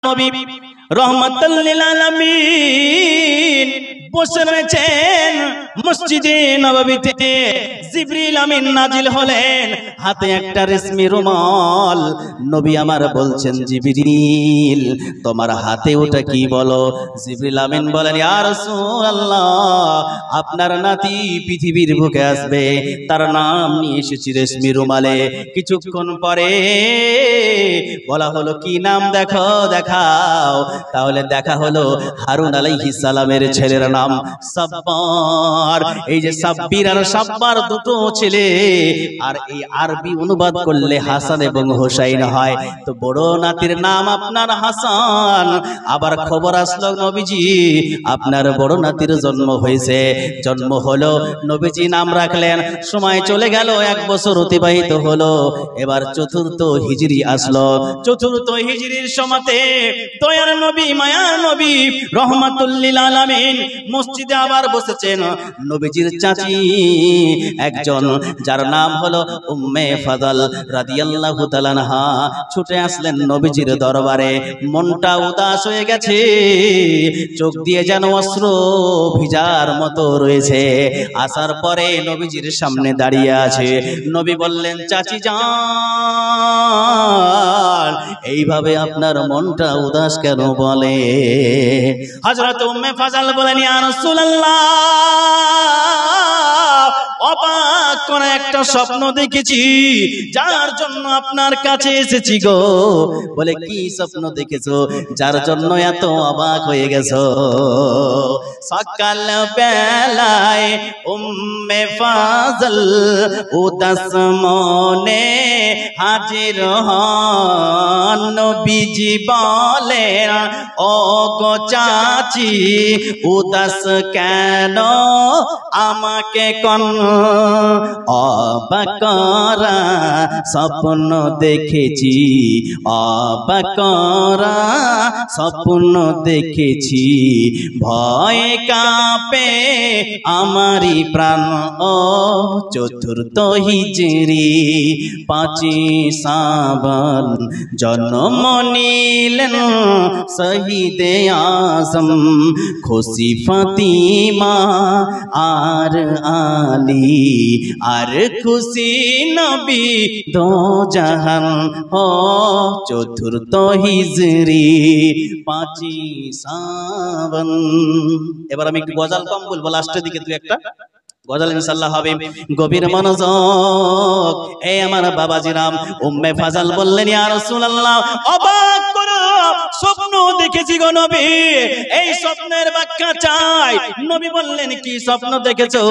নবী রহমাতুল লিল আলামিন বসে রয়েছেন মসজিদে নববীতে। জিবরিল আমিন নাজিল হলেন, হাতে একটা রেশমি রুমাল। নবী আমার বলছেন, জিবরিল তোমার হাতে ওটা কি বলো? জিবরিল আমিন বলেন, ইয়া রাসূলুল্লাহ আপনার নাতি পৃথিবীর বুকে আসবে, তার নাম নিয়ে এসেছি রেশমি রুমালে। কিছুক্ষণ পরে বলা হলো, কি নাম দেখো দেখাও। তাহলে দেখা হলো হারুন আলাইহিস সালামের ছেলের নাম সাব্বার। এই যে সাব্বির আর সাব্বার দুটো ছেলে, আর এই আরবি অনুবাদ করলে হাসান এবং হোসাইন হয়। তো বড় নাতির নাম আপনার হাসান। আবার খবর আসলো, নবীজি আপনার বড় নাতির জন্ম হয়েছে। জন্ম হলো, নবীজি নাম রাখলেন। সময় চলে গেল, 1 বছর অতিবাহিত হলো। এবার চতুর্থ হিজরি আসলো। চতুর্থ হিজরির সময়তে দয়ার নবী মায়ার নবী রহমাতুল লিল আলামিন মসজিদে আবার বসেছেন। নবীজির চাচি একজন, যার নাম হলো উম্মে ফাদল রাদিয়াল্লাহু তাআলা আনহা, ছুটে আসলেন নবীজির দরবারে। মনটা উদাস হয়ে গেছে, চোখ দিয়ে যেন অশ্র ভিজার মতো রয়েছে। আসার পরে নবীজির সামনে দাঁড়িয়ে আছে। নবী বললেন, চাচি যান এইভাবে আপনার মনটা উদাস কেন বলে? হযরত উম্মে ফাজল বলেন, ইয়া রাসূলুল্লাহ অবাক করে একটা স্বপ্ন দেখেছি, যার জন্য আপনার কাছে এসেছি গো। বলে, কি স্বপ্ন দেখেছো যার জন্য এত অবাক হয়ে গেছো? সকাল বেলায় উম্মে ফাজল উদাস মনে হাজির হন। নবীজি বলেন, ও গো চাচি উদাস কেন আমাকে কোন অবাক করা স্বপ্ন দেখেছি, অবাক করা স্বপ্ন দেখেছি। ভয় কাঁপে আমারি প্রাণ। ও চতুর্থ হিজরি 5 শ্রাবণ জন্ম নিলেন শহীদে আজম খুশি ফাতিমা আর আলী, আর খুশি নবী দো জাহান। ও চতুর্থ হিজরি 5 শ্রাবণ। এবার আমি একটু গজল কম বলবো, লাস্টের দিকে 2-1টা গজল ইনশাআল্লাহ হবে। গভীর মনোযোগ, এই আমার বাবাজিরাম। উম্মে ফাজল বললেন, ইয়া রাসূলুল্লাহ অবাক করো স্বপ্ন দেখেছি গো নবী, এই স্বপ্নের ব্যাখ্যা চাই। নবী বললেন, কি স্বপ্ন দেখেছো?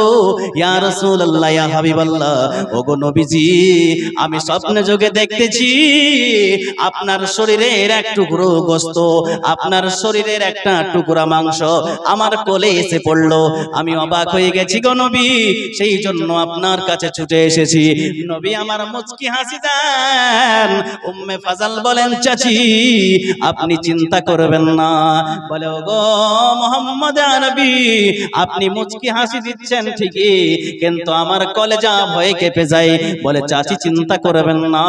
ইয়া রাসূলুল্লাহ ইয়া হাবিবাল্লাহ, ওগো নবীজি আমি স্বপ্নে যোগে দেখতেছি আপনার শরীরের এক টুকরো গোশত, আপনার শরীরের একটা টুকরা মাংস আমার কোলে এসে পড়লো। আমি অবাক হয়ে গেছি গো নবী, সেই জন্য আপনার কাছে ছুটে এসেছি। নবী আমার মুচকি হাসি দেন। উম্মে ফাজল বলেন, চাচি আপনি চিন্তা করবেন না। বলে, ওগো মুহাম্মদ নবী আপনি মুচকি হাসি দিচ্ছেন ঠিকই, কিন্তু আমার কলেজা ভয়ে কেঁপে যায়। বলে, চাচি চিন্তা করবেন না,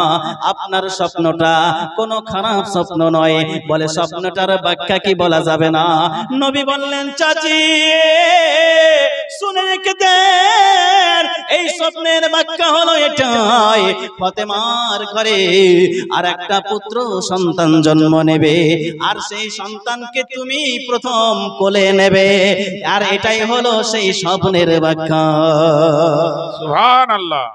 আপনার স্বপ্নটা কোনো খারাপ স্বপ্ন নয়। বলে, স্বপ্নটার ব্যাখ্যা কি বলা যাবে না? নবী বললেন, চাচি শুনে রেখে দেন, এই স্বপ্নের ব্যাখ্যা হলো এটাই, ফাতেমার ঘরে আর একটা পুত্র সন্তান জন্ম নেবে, আর সেই সন্তানকে তুমি প্রথম কোলে নেবে, আর এটাই হলো সেই স্বপ্নের ব্যাখ্যা। সুবহানাল্লাহ।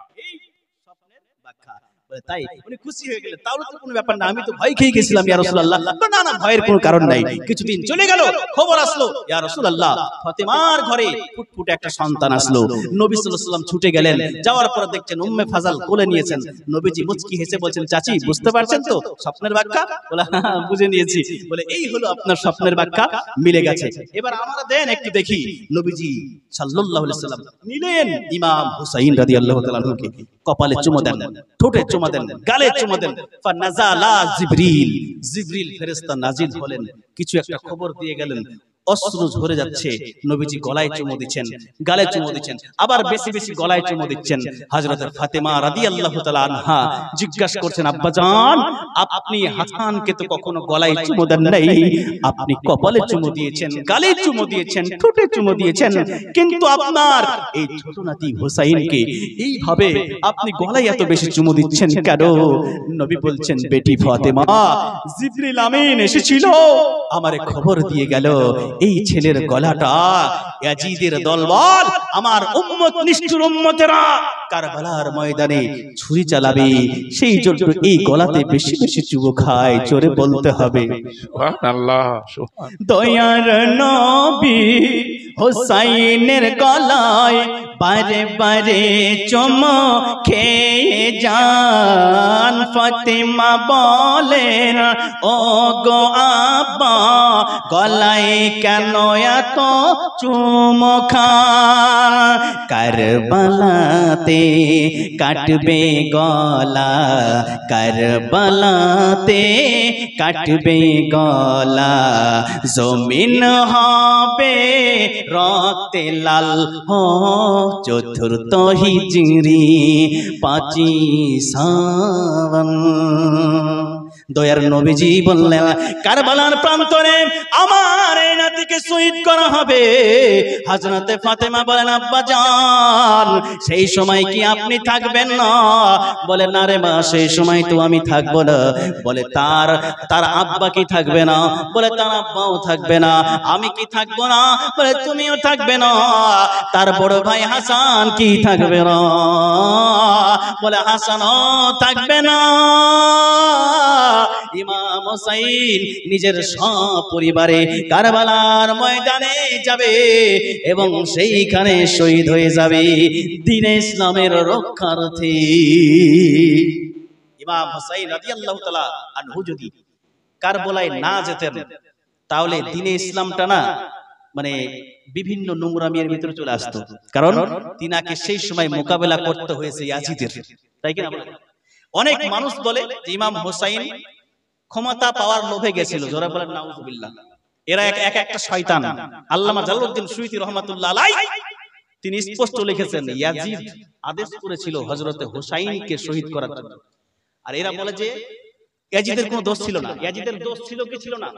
তাই উনি খুশি হয়ে গেলেন, তাহলে তো কোনো ব্যাপার না, আমি তো ভয় খেয়ে গেছিলাম ইয়া রাসূলুল্লাহ। না না, ভয়ের কোনো কারণ নাই। কিছুদিন চলে গেল, খবর আসলো ইয়া রাসূলুল্লাহ ফাতেমার ঘরে ফুটফুটে একটা সন্তান আসলো। নবী সাল্লাল্লাহু আলাইহি ওয়াসাল্লাম ছুটে গেলেন, যাওয়ার পর দেখছেন উম্মে ফাজল কোলে নিয়েছেন। নবীজি মুচকি হেসে বলছেন, চাচি বুঝতে পারছেন তো স্বপ্নের ব্যাখ্যা? বলে, হ্যাঁ বুঝে নিয়েছি। বলে, এই হলো আপনার স্বপ্নের ব্যাখ্যা, মিলে গেছে। এবার আমরা দেন একটু দেখি। নবীজি সাল্লাল্লাহু আলাইহি ওয়াসাল্লাম নিলেন ইমাম হুসাইন রাদিয়াল্লাহু তাআলা আনহুকে, কপালে চুমো দেন, ঠোঁটে চুমো দেন, গালে চুমো দেন। ফানাজালা জিবরিল, জিবরিল ফেরেশতা নাজিল হলেন, কিছু একটা খবর দিয়ে গেলেন। অশ্রু ঝরে যাচ্ছে, নবীজি গলায় চুমু দিচ্ছেন, গালে চুমু দিচ্ছেন, আবার বেশি বেশি গলায় চুমু দিচ্ছেন। হযরত ফাতেমা রাদিয়াল্লাহু তাআলা আনহা জিজ্ঞাসা করছেন, আব্বাজান আপনি হাসানকে তো কখনো গলায় চুমু দেন নাই, আপনি কপালে চুমু দিয়েছেন, গালে চুমু দিয়েছেন, ঠোঁটে চুমু দিয়েছেন, কিন্তু আপনার এই ছোট নাতি হুসাইনকে এইভাবে আপনি গলায় এত বেশি চুমু দিচ্ছেন কেন? নবী বলছেন, বেটি ফাতেমা, জিবরিল আমিন এসেছিল, আমারে খবর দিয়ে গেল এই ছেলের গলাটা ইয়াজিদের দলবল আমার উম্মত নিষ্ঠুর উম্মতেরা কারবালার ময়দানে ছুরি চালাবে, সেই জন্য এই গলাতে বেশি বেশি চুমু খায়। জোরে বলতে হবে সুবহানাল্লাহ। দয়ার নবী হুসাইনের গলায় বারে বারে চুমু খেয়ে যান। ফাতেমা বলেন, ও গো আব্বা, গলায় কেন এত চুমু খান? কারবালাতে কাটবে গলা, কারবালাতে কাটবে গলা, জমিন হবে রক্তে লাল। হো চতুর্থ হিজরি 5 শাওয়াল। দয়ার নবীজি বললেন, কারবালার প্রান্তরে আমার এই নাতিকে শহীদ করা হবে। হযরতে ফাতেমা বলেন, আব্বা জান সেই সময় কি আপনি থাকবেন না? বলে, না রে মা, সেই সময় তো আমি থাকবো না। বলে, তার আব্বা কি থাকবে না? বলে, তার আব্বাও থাকবে না। আমি কি থাকবো না? বলে, তুমিও থাকবে না। তার বড় ভাই হাসান কি থাকবে না? বলে, হাসানও থাকবে না। ইমাম হুসাইন নিজের সপরিবারে কারবালার ময়দানে যাবে এবং সেইখানে শহীদ হয়ে যাবে দ্বীন ইসলামের রক্ষার্থে। ইমাম হুসাইন রাদিয়াল্লাহু তাআলা আনহু যদি কারবালায় না যেতেন তাহলে দ্বীন ইসলামটা না মানে বিভিন্ন নোংরামির ভিতরে চলে আসতো, কারণ তিনাকে সেই সময় মোকাবেলা করতে হয়েছে ইয়াজিদের, তাই কিনা? অনেক মানুষ বলে যে ইমাম হুসাইন ক্ষমতা পাওয়ার লোভে গেছিল। জোরে বলেন নাউজুবিল্লাহ। এরা একটা শয়তান। আল্লামা জালালউদ্দিন সুয়ুতী রাহমাতুল্লাহ আলাইহি তিনি স্পষ্ট লিখেছেন, ইয়াজিদ আদেশ করেছিল হযরতে হুসাইনকে শহীদ করার জন্য। আর এরা বলে যে ইয়াজিদের কোনো দোষ ছিল না। ইয়াজিদের দোষ ছিল কি ছিল না?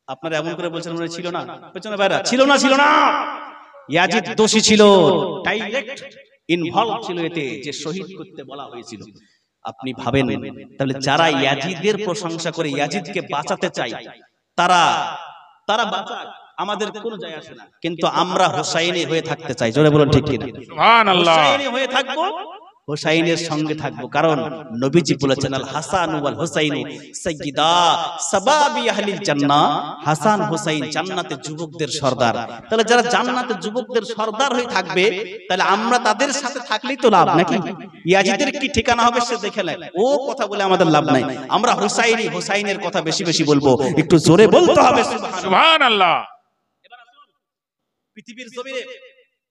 আপনারা এমন করে বলছেন মনে ছিল না? পেছনে ভাইরা, ছিল না। ইয়াজিদ দোষী ছিল, ডাইরেক্ট ইনভলভ ছিল এতে, যে শহীদ করতে বলা হয়েছিল। আপনি ভাবেন তাহলে যারা ইয়াজিদের প্রশংসা করে ইয়াজিদকে বাঁচাতে চায় তারা বাঁচাক, আমাদের কোনো যায় আসে না, কিন্তু আমরা হুসাইনি হয়ে থাকতে চাই। জোরে বলুন ঠিক কিনা? সুবহানাল্লাহ। হুসাইনি হয়ে থাকবো, হুসাইনের সঙ্গে থাকবো, কারণ নবীজি বলেছেন, আল হাসান ওয়াল হুসাইন সাইয়্যিদা শাবাবি আহলিল জান্নাহ। হাসান হুসাইন জান্নাতের যুবকদের সর্দার। তাহলে যারা জান্নাতের যুবকদের সর্দার হয়ে থাকবে, তাহলে আমরা তাদের সাথে থাকলেই তো লাভ, নাকি? ইয়াজিদের কি ঠিকানা হবে সে দেখে নেয়, ও কথা বলে আমাদের লাভ নাই। আমরা হুসাইনের কথা বেশি বেশি বলবো, একটু জোরে বলতে হবে সুবহানাল্লাহ। পৃথিবীর জমিনে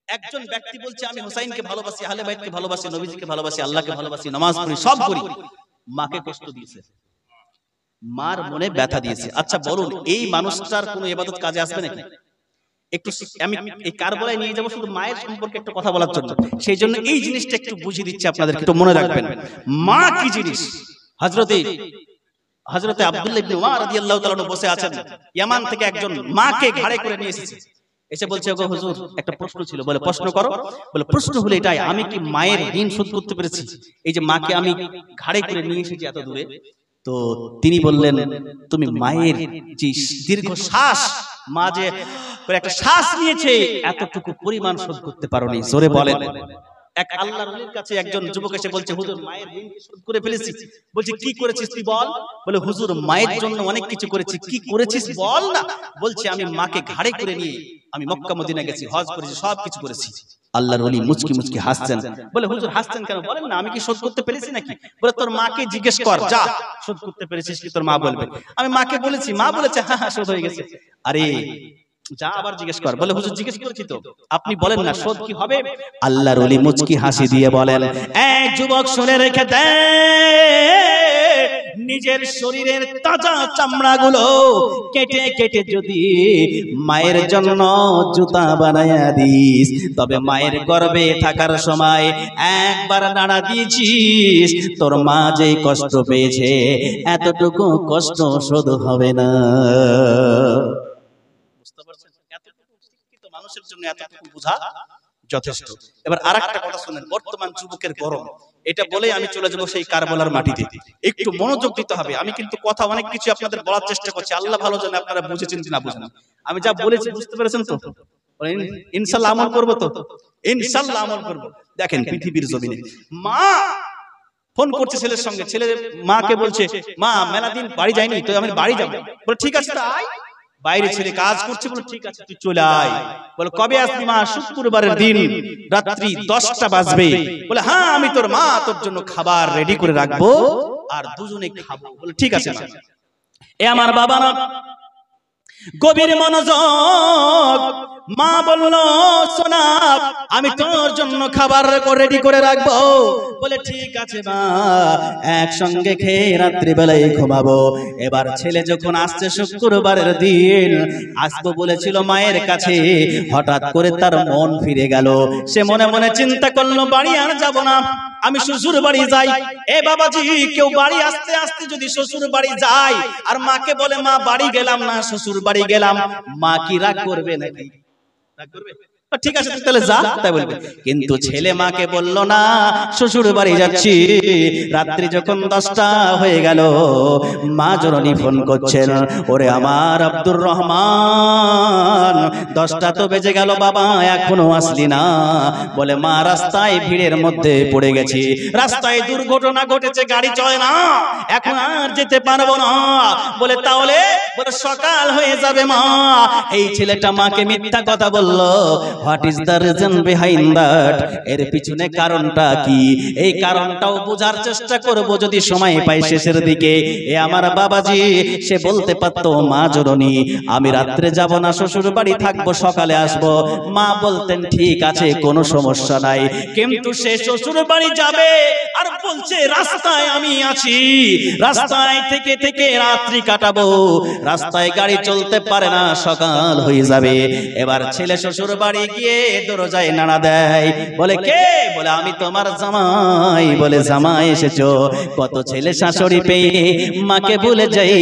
একজন ব্যক্তি বলছে, আমি হুসাইনকে ভালোবাসি, আহলে বাইতকে ভালোবাসি, নবীজিকে ভালোবাসি, আল্লাহকে ভালোবাসি, নামাজ পড়ি, সব করি। মাকে কষ্ট দিয়েছে, মার মনে ব্যথা দিয়েছে। আচ্ছা বলুন, এই মানুষটার কোনো ইবাদত কাজে আসবে নাকি? একটু আমি এই কারবালায় নিয়ে যাব শুধু মায়ের সম্পর্কে একটু কথা বলার জন্য। সেই জন্য এই জিনিসটা একটু বুঝিয়ে দিচ্ছি আপনাদের, একটু মনে রাখবেন মা কি জিনিস। হযরতে আব্দুল্লাহ ইবনে উমর রাদিয়াল্লাহু তাআলা বসে আছেন, ইয়ামান থেকে একজন মাকে ঘাড়ে করে নিয়ে এসেছে। এসে বলছে, ওগো হুজুর একটা প্রশ্ন ছিল। বলে, প্রশ্ন করো। বলে, প্রশ্ন হলো এটাই, আমি কি মায়ের ঋণ শোধ করতে পেরেছি? এই যে মাকে আমি ঘাড়ে করে নিয়ে এসেছি এত দূরে। তো তিনি বললেন, তুমি মায়ের যে দীর্ঘ শ্বাস, মা যে একটা শ্বাস নিয়েছে, এতটুকু পরিমাণ শোধ করতে পারোনি। জোরে বলেন। এক আল্লাহর ওলির কাছে একজন যুবক এসে বলছে, হুজুর মায়ের ঋণ শোধ করে ফেলেছি। বলছে, কি করেছিস তুই বল? বলে, হুজুর মায়ের জন্য অনেক কিছু করেছি। কি করেছিস বল না? বলছে, আমি মাকে ঘাড়ে করে নিয়ে আমি মক্কা মদিনা গেছি, হজ করেছি, সব কিছু করেছি। আল্লাহর ওলি মুচকি মুচকি হাসছেন। বলে, হুজুর হাসছেন কেন? বলেন না, আমি কি শোধ করতে পেরেছি নাকি? বলে, তোর মাকে জিজ্ঞেস কর, যা শোধ করতে পেরেছিস কি তোর মা বলবে। আমি মাকে বলেছি, মা বলেছে হ্যাঁ হ্যাঁ শোধ হয়ে গেছে। আরে যা আবার জিজ্ঞেস কর। বলে হুজুর জিজ্ঞেস করেছি তো, আপনি বলেন না শোধ কি হবে? আল্লাহর ওলি মুচকি হাসি দিয়ে বলেন, এক যুবক শুনে রেখে দে, নিজের শরীরের তাজা চামড়াগুলো কেটে কেটে যদি মায়ের জন্য জুতা বানায়া দিস, তবে মায়ের গর্ভে থাকার সময় একবার নাড়া দিয়েছিস, তোর মা যে কষ্ট পেয়েছে এতটুকু কষ্ট শোধ হবে না। বুঝতে পারছেন? এতটুকু শিক্ষিত মানুষের জন্য এতটুকু বোঝা যথেষ্ট। এবার আরেকটা কথা শুনেন, বর্তমান যুবকের গরম, এটা বলে আমি চলে যাব সেই কারবালার মাটিতে। একটু মনোযোগ দিতে হবে। আমি কিন্তু কথা অনেক কিছু আপনাদের বলার চেষ্টা করছি, আল্লাহ ভালো জানে আপনারা বুঝেছেন কি না বুঝেন। আমি যা বলেছি বুঝতে পেরেছেন তো? ইনশাআল্লাহ আমল করব তো? ইনশাআল্লাহ আমল করব। দেখেন পৃথিবীর জমিনে মা ফোন করছে ছেলের সঙ্গে, ছেলে মাকে বলছে, মা মেলা দিন বাড়ি যাইনি তো আমি বাড়ি যাব। বলে ঠিক আছে আয়। বাইরে ছেলে কাজ করছে, বলে ঠিক আছে তুই চলে আয়। বলে কবে আসবি? মা শুক্রবারের দিন রাত্রি 10টা বাজবে। বলে হ্যাঁ আমি তোর মা, তোর জন্য খাবার রেডি করে রাখবো আর দুজনে খাবো। বলে ঠিক আছে মা। এ আমার বাবা না, গভীর মনোযোগ। মা বলল, সোনা আমি তোর জন্য খাবার রেডি করে রাখবো। বলে ঠিক আছে মা, একসঙ্গে খেয়ে রাত্রিবেলায় ঘুমাবো। এবার ছেলে যখন আসছে শুক্রবারের দিন, আসবো বলেছিল মায়ের কাছে, হঠাৎ করে তার মন ফিরে গেল। সে মনে মনে চিন্তা করলো বাড়ি আর যাব না, আমি শ্বশুর বাড়ি যাই। এ বাবাজি, কেউ বাড়ি আসতে আসতে যদি শ্বশুর বাড়ি যায় আর মাকে বলে মা বাড়ি গেলাম না শ্বশুর বাড়ি গেলাম, মা কি রাগ করবে নাকি? রাগ করবে? ঠিক আছে তুই তাহলে যা, তাই বলবে। কিন্তু ছেলে মাকে বলল না শ্বশুর বাড়ি যাচ্ছি। রাত্রি যখন 10টা হয়ে গেল, মা জননী ফোন করছেন, ওরে আমার আব্দুর রহমান 10টা তো বেজে গেল বাবা, এখনো আসলি না। বলে মা রাস্তায় ভিড়ের মধ্যে পড়ে গেছি, রাস্তায় দুর্ঘটনা ঘটেছে, গাড়ি চলে না, এখন আর যেতে পারবো না। বলে তাহলে? বলে সকাল হয়ে যাবে মা। এই ছেলেটা মাকে মিথ্যা কথা বলল। What is the reason behind that? এর পিছনে কারণটা কি? এই কারণটাও বোঝার চেষ্টা করব যদি সময় পাই শেষের দিকে। এ আমার বাবাজি, সে বলতে পারতো মা জননী আমি রাত্রে যাব না, শ্বশুর বাড়ি থাকবো, সকালে আসবো। মা বলতেন ঠিক আছে কোনো সমস্যা নাই। কিন্তু সে শ্বশুর বাড়ি যাবে আর বলছে রাস্তায় আমি আছি, রাস্তায় থেকে থেকে রাত্রি কাটাবো, রাস্তায় গাড়ি চলতে পারে না, সকাল হয়ে যাবে। এবার ছেলে শ্বশুর বাড়ি গিয়ে দরজায় নাড়া দেয়। বলে কে? বলে আমি তোমার জামাই। বলে জামাই এসেছো? কত ছেলে শাশুড়ি পেয়ে মাকে ভুলে যাই,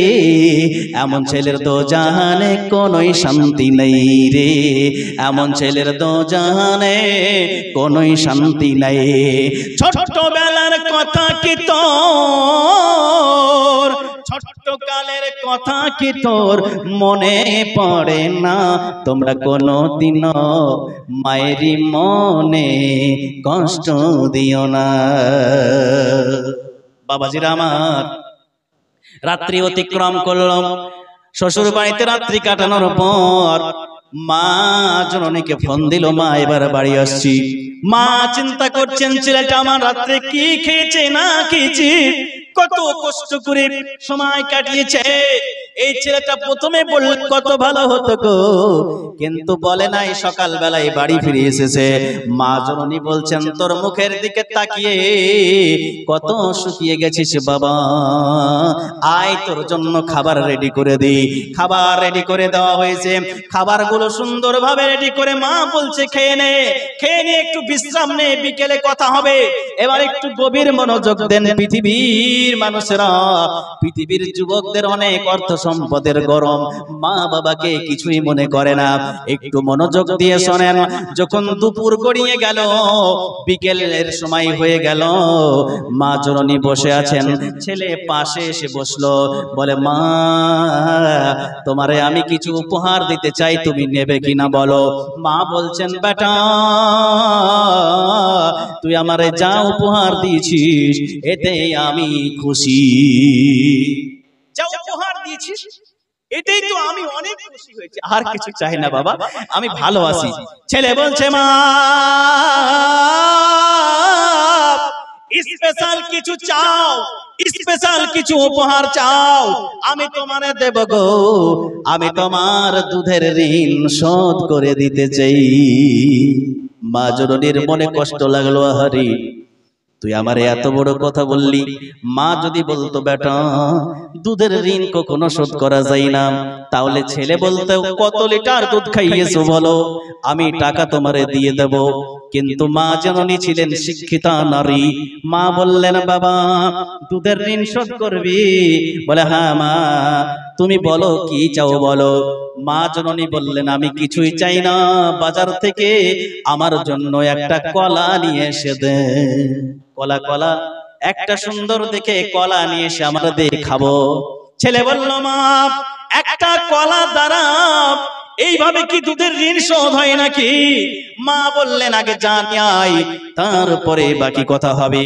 এমন ছেলের দো জাহানে কোনোই শান্তি নেই রে, এমন ছেলের দো জাহানে কোনোই শান্তি নেই। ছোট্টবেলার কথা কি তোর, ছোট্টকালের কথা কি তোর মনে পড়ে না? তোমরা কোনোদিনও মায়েরই মনে কষ্ট দিও না। বাবাজিরা আমার, রাত্রি অতিক্রম করলাম, শ্বশুর বাড়িতে রাত্রি কাটানোর পর মা জননীকে ফোন দিল, মা এবার বাড়ি আসছি। মা চিন্তা করছেন ছেলেটা আমার রাত্রে কি খেয়েছে না খেয়েছে, কত কষ্ট করে সময় কাটিয়েছে। এই ছেলেটা প্রথমে বলল কত ভালো হতো গো, কিন্তু বলে নাই সকাল বেলায় বাড়ি ফিরে এসেছে। মা জননী বলছেন তোর মুখের দিকে তাকিয়ে কত শুকিয়ে গেছিস বাবা, আয় তোর জন্য খাবার রেডি করে দিই। খাবার রেডি করে দেওয়া হয়েছে, খাবারগুলো সুন্দরভাবে রেডি করে মা বলছে খেয়ে নে, খেয়ে নে, একটু বিশ্রাম নে, বিকেলে কথা হবে। এবার একটু গভীর মনোযোগ দেন পৃথিবীর মানুষেরা, পৃথিবীর যুবকদের অনেক অর্থ সম্পদের গরম, মা বাবাকে কিছুই মনে করে না। একটু মনোযোগ দিয়ে শোনেন। যখন দুপুর গড়িয়ে গেল, বিকেলের সময় হয়ে গেল, মা জননী বসে আছেন, ছেলে পাশে এসে বসলো। বলে মা তোমারে আমি কিছু উপহার দিতে চাই, তুমি নেবে কিনা বলো। মা বলছেন বেটা তুই আমারে যা উপহার দিয়েছিস এতে আমি খুশি, যা উপহার দিয়েছিস এটাই তো আমি অনেক খুশি হয়েছি, আর কিছু চাই না বাবা, আমি ভালো আছি। ছেলে বলছে মা স্পেশাল কিছু চাও, স্পেশাল কিছু উপহার চাও, আমি তোমারে দেব গো, আমি তোমার দুধের ঋণ শোধ করে দিতে চাই। মা জননীর মনে কষ্ট লাগলো, আহারে তুই আমারে এত বড় কথা বললি। মা যদি বলতো বেটা দুধের ঋণ কখনো শোধ করা যায় না, তাহলে ছেলে বলতো কত লিটার দুধ খাইয়েছো বলো, আমি টাকা তোমারে দিয়ে দেব। কিন্তু মা জননী ছিলেন শিক্ষিতা নারী। মা বললেন বাবা দুধের ঋণ শোধ করবি? বলে হ্যাঁ মা, তুমি বলো কি চাও বলো। মা জননী বললেন আমি কিছুই চাই না, বাজার থেকে আমার জন্য একটা কলা নিয়ে এসে দে। কলা কলা একটা সুন্দর দেখে কলা নিয়ে এসে আমরা দিয়ে খাবো। ছেলে বলল মা একটা কলা দ্বারা এইভাবে কি দুধের ঋণ শোধ হয় নাকি? মা বললেন আগে জানি আই, তারপরে বাকি কথা হবে।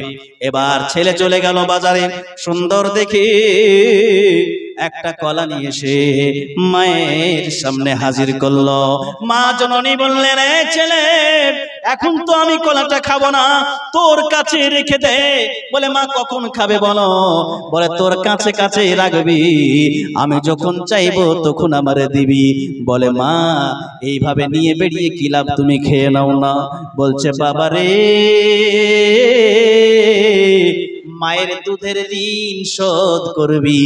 এবার ছেলে চলে গেল বাজারে, সুন্দর দেখে একটা কলা নিয়ে এসে মায়ের সামনে হাজির করলো। মা জননী বললেন এ ছেলে এখন তো আমি কলাটা খাবো না, তোর কাছে রেখে দে। বলে মা কখন খাবে বলো? বলে তোর কাছে কাছে রাখবি, আমি যখন চাইবো তখন আমারে দিবি। বলে মা এইভাবে নিয়ে বেরিয়ে কি লাভ, তুমি খেয়ে নাও না। বলছে বাবা রে মায়ের দুধের ঋণ শোধ করবি,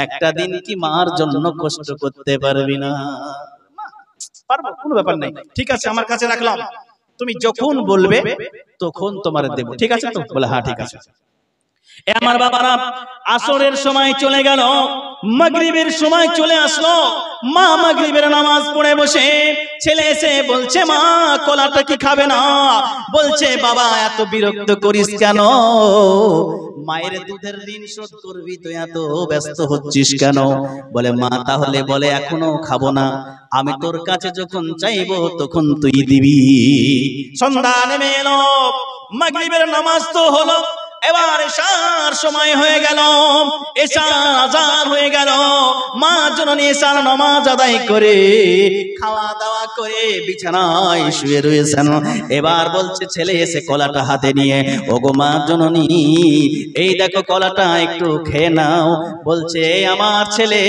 একটা দিন কি মার জন্য কষ্ট করতে পারবি না? পারবো, কোনো ব্যাপার নাই, ঠিক আছে আমার কাছে রাখলাম, তুমি যখন বলবে তখন তোমার দেব, ঠিক আছে তো? বলে হ্যাঁ ঠিক আছে। আমার বাবারা আসরের সময় চলে গেল, মাগরিবের সময় চলে আসলো। মা মাগরিবের নামাজ পড়ে বসে, ছেলে এসে বলছে মা কলাটা কি খাবে না? বলছে বাবা এত বিরক্ত করিস কেন, মায়ের দুধের ঋণ শোধ করবি তো এত ব্যস্ত হচ্ছিস কেন? বলে মা তাহলে বলে এখনো খাবো না, আমি তোর কাছে যখন চাইবো তখন তুই দিবি। সন্ধ্যা নেমে এলো, মাগরিবের নামাজ তো হলো, এবার এশার সময় হয়ে গেল, এশার আজান হয়ে গেল। মা জননী এশার নামাজ আদায় করে খাওয়া দাওয়া করে বিছানায় শুয়ে রয়েছেন। এবার বলছে ছেলে এসে কলাটা হাতে নিয়ে, ওগো মা জননী এই দেখো কলাটা একটু খেয়ে নাও। বলছে আমার ছেলে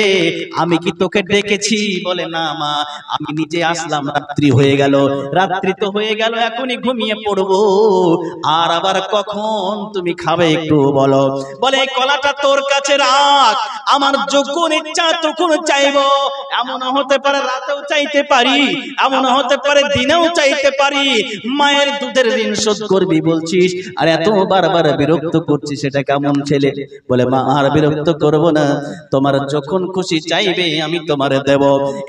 আমি কি তোকে ডেকেছি? বলে না মা আমি নিজে আসলাম, রাত্রি হয়ে গেল, রাত্রি তো হয়ে গেল, এখনই ঘুমিয়ে পড়বো, আর আবার কখন তুমি খাবে একটু বলো। বলে কলাটা তোর কাছে রাখ, আমার যখন ইচ্ছা তখন চাইবো, এমন হতে পারে রাতেও চাইতে পারি, এমন হতে পারে দিনেও চাইতে পারি। মায়ের দুধের ঋণ শোধ করবি বলছিস, আর এত বারবার বিরক্ত করছিস, সেটা কেমন ছেলে? বলে মা আর বিরক্ত করব না, তোমার যখন খুশি চাইবে আমি তোমারে দেব।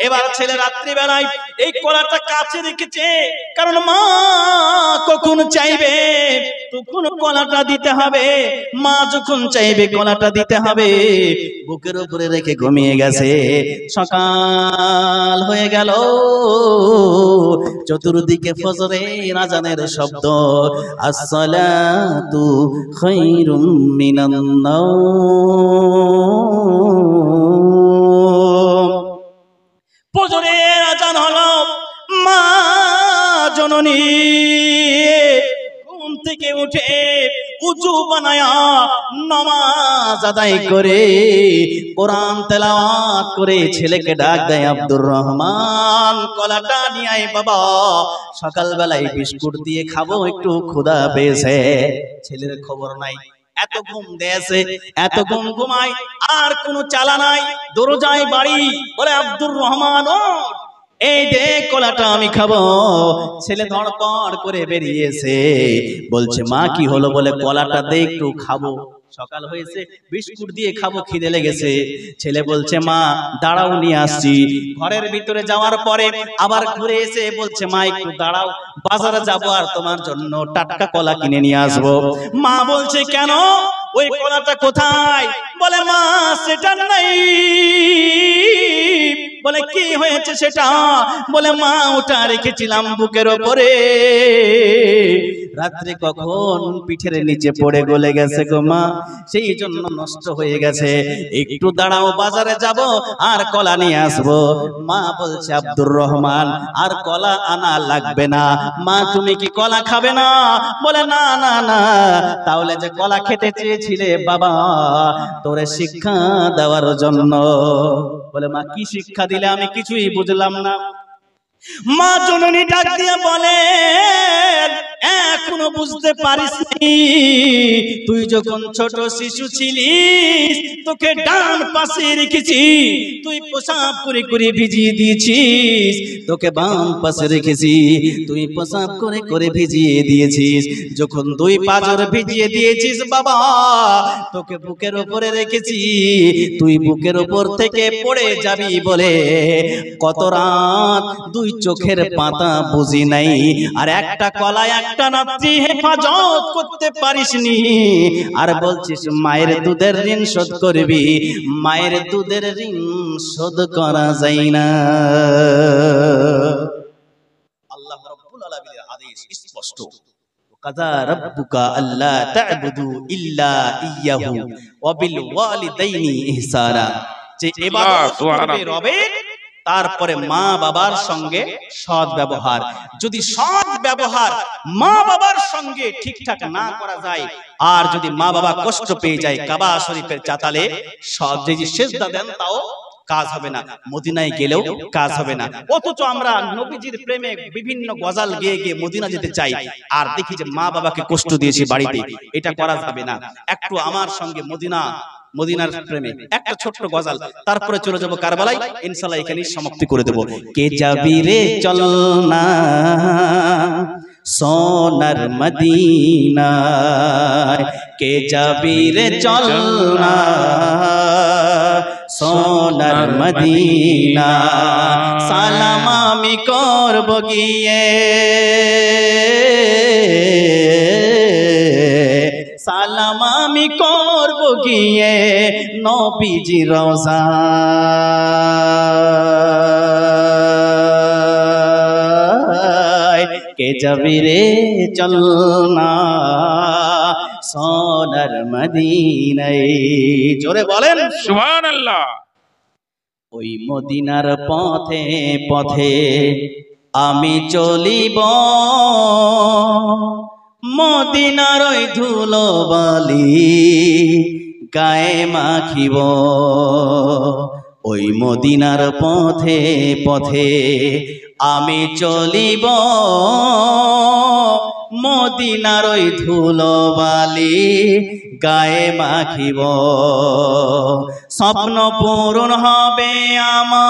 এবার ছেলে রাত্রি বেলায় এই কলাটা কাছে রেখেছে, কারণ মা কখন চাইবে তখন কলাটা দিতে হবে, মা যখন চাইবে কলাটা দিতে হবে। বুকের উপরে রেখে ঘুমিয়ে গেছে। সকাল হয়ে গেল, চতুর্দিকে ফজরের আজানের শব্দ, আসসালাতু খায়রুম মিনান নাওম। ফজরের আজান হলো, মা জননী ঘুম থেকে উঠে উযু বানায়া নামাজ আদায় করে কোরআন তেলাওয়াত করে ছেলেকে ডাক দেয়, আব্দুর রহমান কলাটা নিয়ে আয় বাবা, সকালবেলায় বিস্কুট দিয়ে খাবো, একটু ক্ষুধা পেয়েছে। ছেলের খবর নাই, এত ঘুম দিয়েছে, এত ঘুমায়, আর কোনো চালা নাই। দরজায় বাড়ি, বলে আব্দুর রহমান এই দে কলাটা আমি খাবো। ছেলে ধড়পড় করে বেরিয়েছে, বলছে মা কি হলো? বলে কলাটা দে একটু খাবো, সকাল হয়েছে, বিস্কুট দিয়ে খাবো, খিদে লেগেছে। ছেলে বলছে মা দাঁড়াও নিয়ে আসছি। ঘরের ভিতরে যাওয়ার পরে আবার ঘুরে এসে বলছে মা একটু দাঁড়াও, বাজারে যাবো আর তোমার জন্য টাটকা কলা কিনে নিয়ে আসবো। মা বলছে কেন, ওই কলাটা কোথায়? বলে মা সেটা নাই। বলে কি হয়েছে সেটা? বলে মা ওটা রেখেছিলাম বুকের ওপরে, রাত্রে কখন পিঠের নিচে পড়ে গলে গেছে গো মা, সেই জন্য নষ্ট হয়ে গেছে। একটু দাঁড়াও, বাজারে যাব আর কলা নিয়ে আসবো। মা বলছে আব্দুর রহমান আর কলা আনা লাগবে না। মা তুমি কি কলা খাবে না? বলে না না না। তাহলে যে কলা খেতে চেয়েছিলে বাবা তোরে শিক্ষা দেওয়ার জন্য। বলে মা কি শিক্ষা দিলে? আমি কিছুই বুঝলাম না। মা জননী ডাক দিয়ে বলে এখনো বুঝতে পারিসনি? তুই যখন ছোট শিশু ছিলিস তোকে ডান পাশে রেখেছি, তুই পেশাব করে করে ভিজিয়ে দিয়েছিস। তোকে বাম পাশে রেখেছি, তুই পেশাব করে করে ভিজিয়ে দিয়েছিস। যখন দুই পাজর ভিজিয়ে দিয়েছিস বাবা, তোকে বুকের উপরে রেখেছি, তুই বুকের উপর থেকে পড়ে যাবি বলে কত রাত দুই চোখের পাতা বুঝি নাই, আর একটা কলা একটা রাত্রি হেফাজত করতে পারিসনি। আর বলছিস মায়ের দুধের ঋণ শোধ করবি। মায়ের দুধের ঋণ শোধ করা যায় না। আল্লাহ রাব্বুল আলামিনের আদেশ স্পষ্ট, কাযা রাব্বুকা আল্লা তা'বুদু ইল্লা ইয়্যাহু ওয়া বিল ওয়ালিদাইনি ইহসানা, যে ইবাদত করবে রবের, তারপরে মা বাবার সঙ্গে সৎ ব্যবহার। যদি সৎ ব্যবহার মা বাবার সঙ্গে ঠিকঠাক না করা যায়, আর যদি মা বাবা কষ্ট পেয়ে যায়, কাবা শরীফের চাতালে সব যে সেজদা দেন তাও কাজ হবে না, মদিনায় গেলেও কাজ হবে না। অথচ আমরা নবীজির প্রেমে বিভিন্ন গজল গেয়ে গিয়ে মদিনা যেতে চাই, আর দেখি যে মা বাবাকে কষ্ট দিয়েছি বাড়িতে, এটা করা যাবে না। একটু আমার সঙ্গে মদিনার প্রেমে একটা ছোট্ট গজল, তারপরে চলে যাব কারবালায়। ইনশাআল্লাহ এখানেই সমাপ্তি করে দেব। কে যাবি রে চল না সোনার মদিনায়, কে যাবি রে চল না সোনার মদিনা, সালাম আমি করব গিয়ে, সালাম আমি করব গিয়ে নবীজি রওজা। কে যাবি রে চল না সোনার মদিনায়। জোরে বলেন সুবহানাল্লাহ। ওই মদিনার পথে পথে আমি চলিব, মদিনার ওই ধুলো বালি গায়ে মাখিব। ওই মদিনার পথে পথে আমি চলিব, মদিনার ওই ধুলো বালি গায়ে মাখিব। স্বপ্ন পূরণ হবে আমার,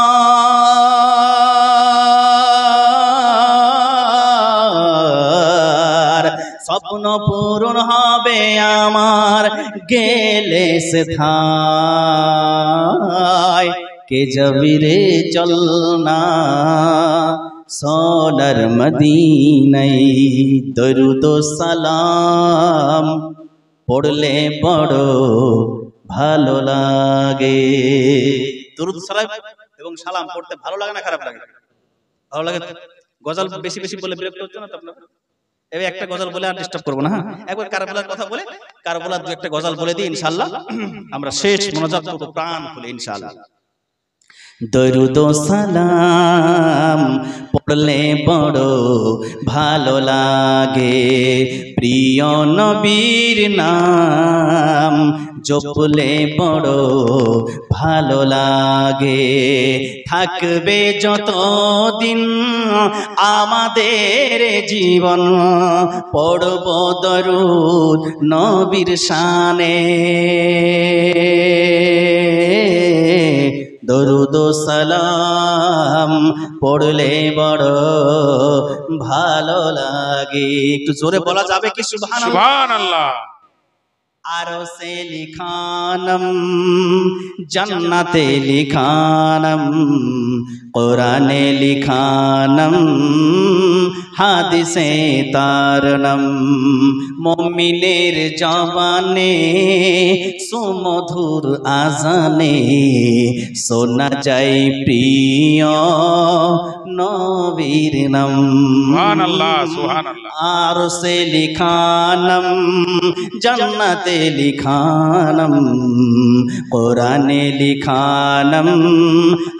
স্বপ্ন পূরণ হবে আমার গেলে সে থায়। কে যাবি রে চল না সোনার মদিনায়, দরুদ ও সালাম পড়লে বড় ভালো লাগে। দরুদ সালাম এবং সালাম পড়তে ভালো লাগে না খারাপ লাগে? ভালো লাগে। গজল বেশি বেশি বলে বিরক্ত হচ্ছে না তো আপনারা? এবার একটা গজল বলে আর ডিস্টার্ব করবো না। একবার কারবালার কথা বলে কারবালার দু একটা গজল বলে দিই, ইনশাআল্লাহ আমরা শেষ মোনাজাত করব প্রাণ খুলে ইনশাআল্লাহ। দরুদ ও সালাম পড়লে বড় ভালো লাগে, প্রিয় নবীর নাম জপলে বড় ভালো লাগে। থাকবে যতদিন আমাদের জীবন পড়ব দরুদ নবীর শানে, দরুদ ও সালাম পড়লে বড় ভালো লাগে। একটু জোরে বলা যাবে কি সুবহানাল্লাহ? সুবহানাল্লাহ। আরশে লিখানম জন্নতে লিখানম কুরআনে লিখানম হাদিসে তারনম, মুমিনের জবানে সুমধুর আজানে শোনা যায় প্রিয় নবীর নাম। সুবহানাল্লাহ সুবহানাল্লাহ। আর সে লিখানম জন্নতে লিখানম কোরআনে লিখানম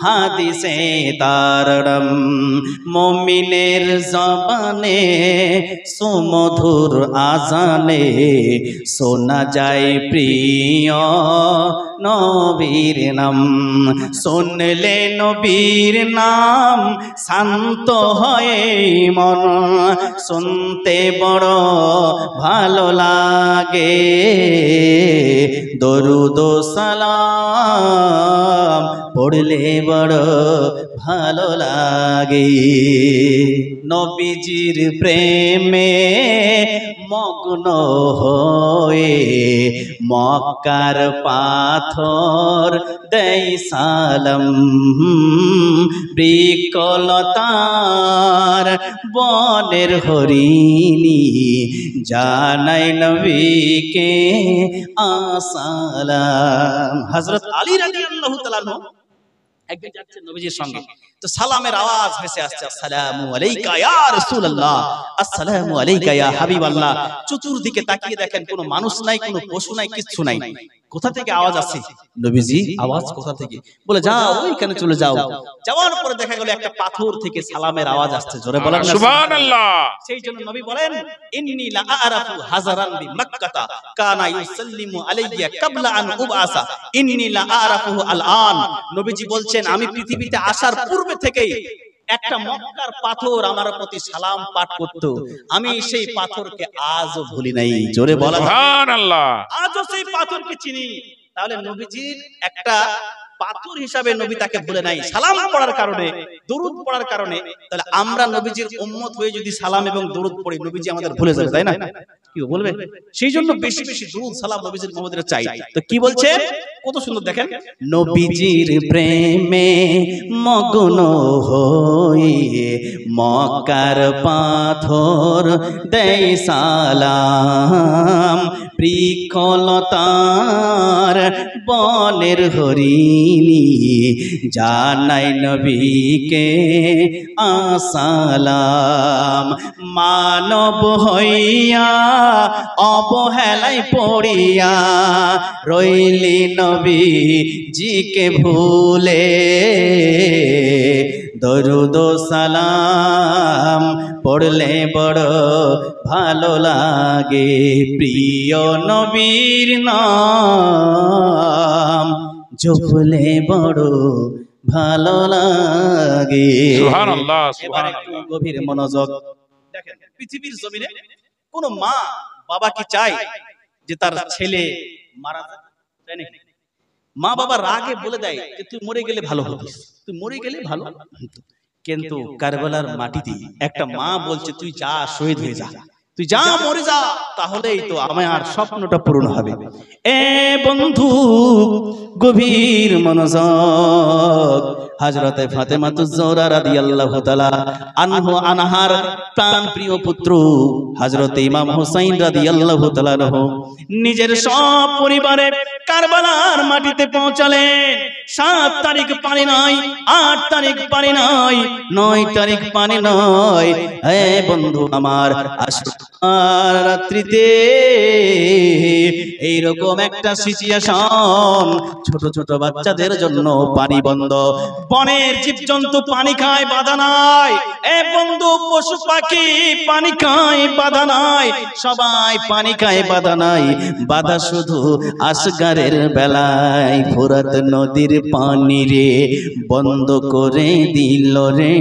হাদিসে তারড়ম মুমিনের জবানে সুমধুর আজানে শোনা যায় প্রিয় নবীর নাম। শুনলে নবীর নাম শান্ত হয়ে মন, শুনতে বড় ভালো লাগে। দরুদ ও সালাম পড়লে বড় ভালো লাগে। নবীজির প্রেমে মগ্ন হয়ে মক্কার পাথর দেয় সালাম। বৃক্ষলতার বনের হরিণী জানাই নবীকে আসসালাম। হযরত আলী রাদিয়াল্লাহু তাআলা একদিন যাচ্ছেন নবীজির সঙ্গে, তো সালামের আওয়াজ ভেসে আসছে, আসসালামু আলাইকা ইয়া রাসূলুল্লাহ, আসসালামু আলাইকা ইয়া হাবিবাল্লাহ। চতুর্দিকে তাকিয়ে দেখেন কোনো মানুষ নাই, কোনো পশু নাই, কিচ্ছু নাই। কোথা থেকে আওয়াজ আসছে? নবীজি আওয়াজ কোথা থেকে? বলে যাও ওইখানে চলে যাও। যাওয়ার পরে দেখা গেল একটা পাথর থেকে সালামের আওয়াজ আসছে। জোরে বলেন না সুবহানাল্লাহ। সেই জন্য নবী বলেন, ইন্নী লা আরাফু হাজারান বি মক্কাতা কানা ইউসাল্লিমু আলাইয়া ক্বাবলা আন উবআসা ইন্নী লা আরাফুহু আল আন। নবীজি বলছেন, আমি পৃথিবীতে আসার পূর্বে থেকেই একটা মক্কার পাথর আমার প্রতি সালাম পাঠ করত, আমি সেই পাথরকে আজও ভুলি নাই। জোরে বলেন সুবহানাল্লাহ। আজও সেই পাথরকে চিনি। তাহলে নবীজির একটা পাথর হিসাবে নবী তাকে ভুলে নাই, সালাম পড়ার কারণে, দরুদ পড়ার কারণে। তাহলে আমরা নবীজির উম্মত হয়ে যদি সালাম এবং দরুদ পড়ি, নবীজি আমাদের ভুলে যাবে, তাই না? কি বলবে? সেই জন্য বেশি বেশি দরুদ সালাম নবীজির মুহাম্মদের চাই। তো কি বলছে, কত সুন্দর দেখেন, নবীজির প্রেমে মগ্ন হয়ে মক্কার পাথর দেয় সালাম। বৃক্ষলতার বনের হরিণী জানাই নবীকে আসসালাম। মানব হইয়া অবহেলায় পড়িয়া রইলি নবীজিকে ভুলে। দরুদ ও সালাম পড়লে বড় ভালো লাগে। প্রিয় নবীর নাম জপলে বড় ভালো লাগে। সুবহানাল্লাহ এবার একটু গভীর মনোযোগ দেখেন, পৃথিবীর জমিনে কোন মা বাবা কি চায় যে তার ছেলে মারা যায়? তাই নাকি? মা বাবা রাগে বলে দেয় যে তুই মরে গেলে ভালো হতিস, তুই মরে গেলে ভালো। কিন্তু কারবালার মাটিতে একটা মা বলছে, তুই যা, শহীদ হয়ে যা, তুই যা, মরে যা, তাহলেই তো আমার স্বপ্নটা পূরণ হবে। এ বন্ধু গভীর মনোযোগ, হযরতে ফাতেমাতুজ জোহরা রাদিয়াল্লাহু তাআলা আনহার প্রাণ প্রিয় পুত্র হযরতে ইমাম হুসাইন রাদিয়াল্লাহু তাআলা নিজের সব পরিবারে কারবালার মাটিতে পৌঁছালেন। 7 তারিখ পানি নাই, 8 তারিখ পানি নাই, 9 তারিখ পানি নাই। হে বন্ধু আমার, রাত্রিতে এইরকম একটা সিচুয়েশন, ছোট ছোট বাচ্চাদের জন্য পানি বন্ধ, বনের জীবজন্তু পানি খায়, বাধা নাই। এ বন্ধু, পশু পাখি পানি খায়, বাধা নাই, সবাই পানি খায়, বাধা নাই। বাধা শুধু আসগারের বেলায়। ফোরাত নদীর পানি রে বন্ধ করে দিল রে,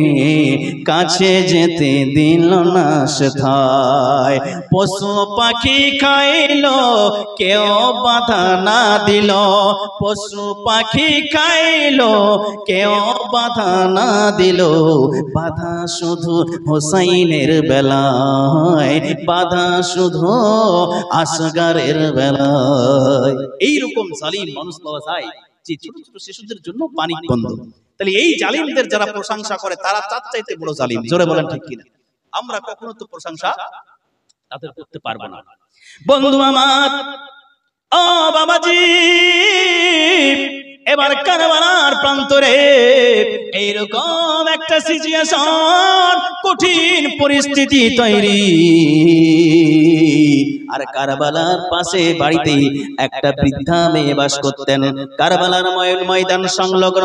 কাছে যেতে দিল না সেথায়। পশু পাখি খাইলো, কেউ বাধা না দিল। পশু পাখি খাইলো, কেউ বাধা না দিল। বাধা শুধু হোসাইনের বেলায়, বাধা শুধু আসগারের বেলায়। এইরকম জালিম মানুষ পাওয়া যায় যে ছোট ছোট শিশুদের জন্য পানি বন্ধ। তাহলে এই জালিমদের যারা প্রশংসা করে, তারা তার চাইতে বড় জালিম। জোরে বলেন ঠিক কিনা? আমরা কখনো তো প্রশংসা তাদের করতে পারবো না। বন্ধু আমার, ও বাবাজি, এবার কারবালার প্রান্তরে এইরকম একটা সিচুয়েশন, কঠিন পরিস্থিতি তৈরি। আর কারবালার পাশে বাড়িতে একটা বৃদ্ধা মেয়ে বাস করতেন। কারবালার ময়দান সংলগ্ন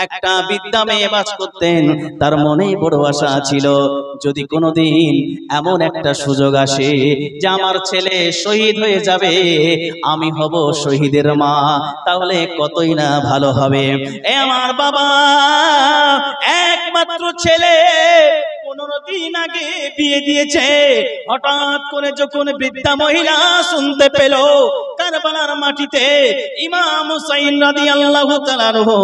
একটা বৃদ্ধা মেয়ে বাস করতেন। তার মনে বড় আশা ছিল, যদি কোনোদিন এমন একটা সুযোগ আসে যে আমার ছেলে শহীদ হয়ে যাবে, আমি হব শহীদের মা, তাহলে কতই না ভালো হবে। এ আমার বাবা একমাত্র ছেলে 15 দিন আগে বিয়ে দিয়েছে। হঠাৎ করে যখন বৃদ্ধা মহিলা শুনতে পেল কারবালার মাটিতে ইমাম হুসাইন রাদিয়াল্লাহু তাআলা আনহু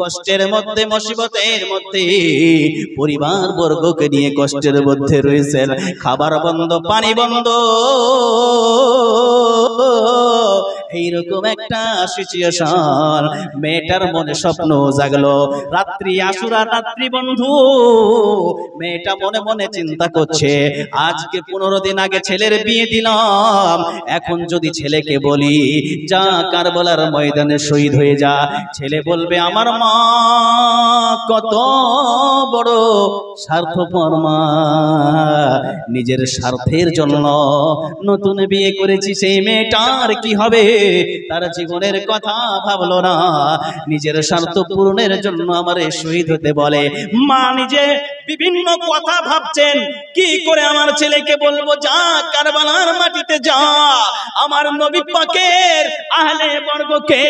কষ্টের মধ্যে, মুসিবতের মধ্যে, পরিবার বর্গকে নিয়ে কষ্টের মধ্যে রয়েছেন, খাবার বন্ধ, পানি বন্ধ, এইরকম একটা সিচুয়েশন, মেয়েটার মনে স্বপ্ন জাগলো। রাত্রি আশুরা, রাত্রি বন্ধু, মেয়েটা মনে মনে চিন্তা করছে, আজকে 15 দিন আগে ছেলের বিয়ে দিলাম, এখন যদি ছেলেকে বলি যা কারবালার ময়দানে শহীদ হয়ে যা, ছেলে বলবে আমার মা কত বড় স্বার্থপর মা, নিজের স্বার্থের জন্য নতুন বিয়ে করেছি, সেই মেয়েটার কি হবে, তার জীবনের কথা ভাবলো না, নিজের স্বার্থ পূরণের জন্য আমারে শহীদ হতে বলে। মা নিজে বিভিন্ন কথা ভাবছেন, কি করে আমার ছেলেকে বলবো যা কারবালার মাটিতে যা, আমার নবী পাকের আহলে বর্গকে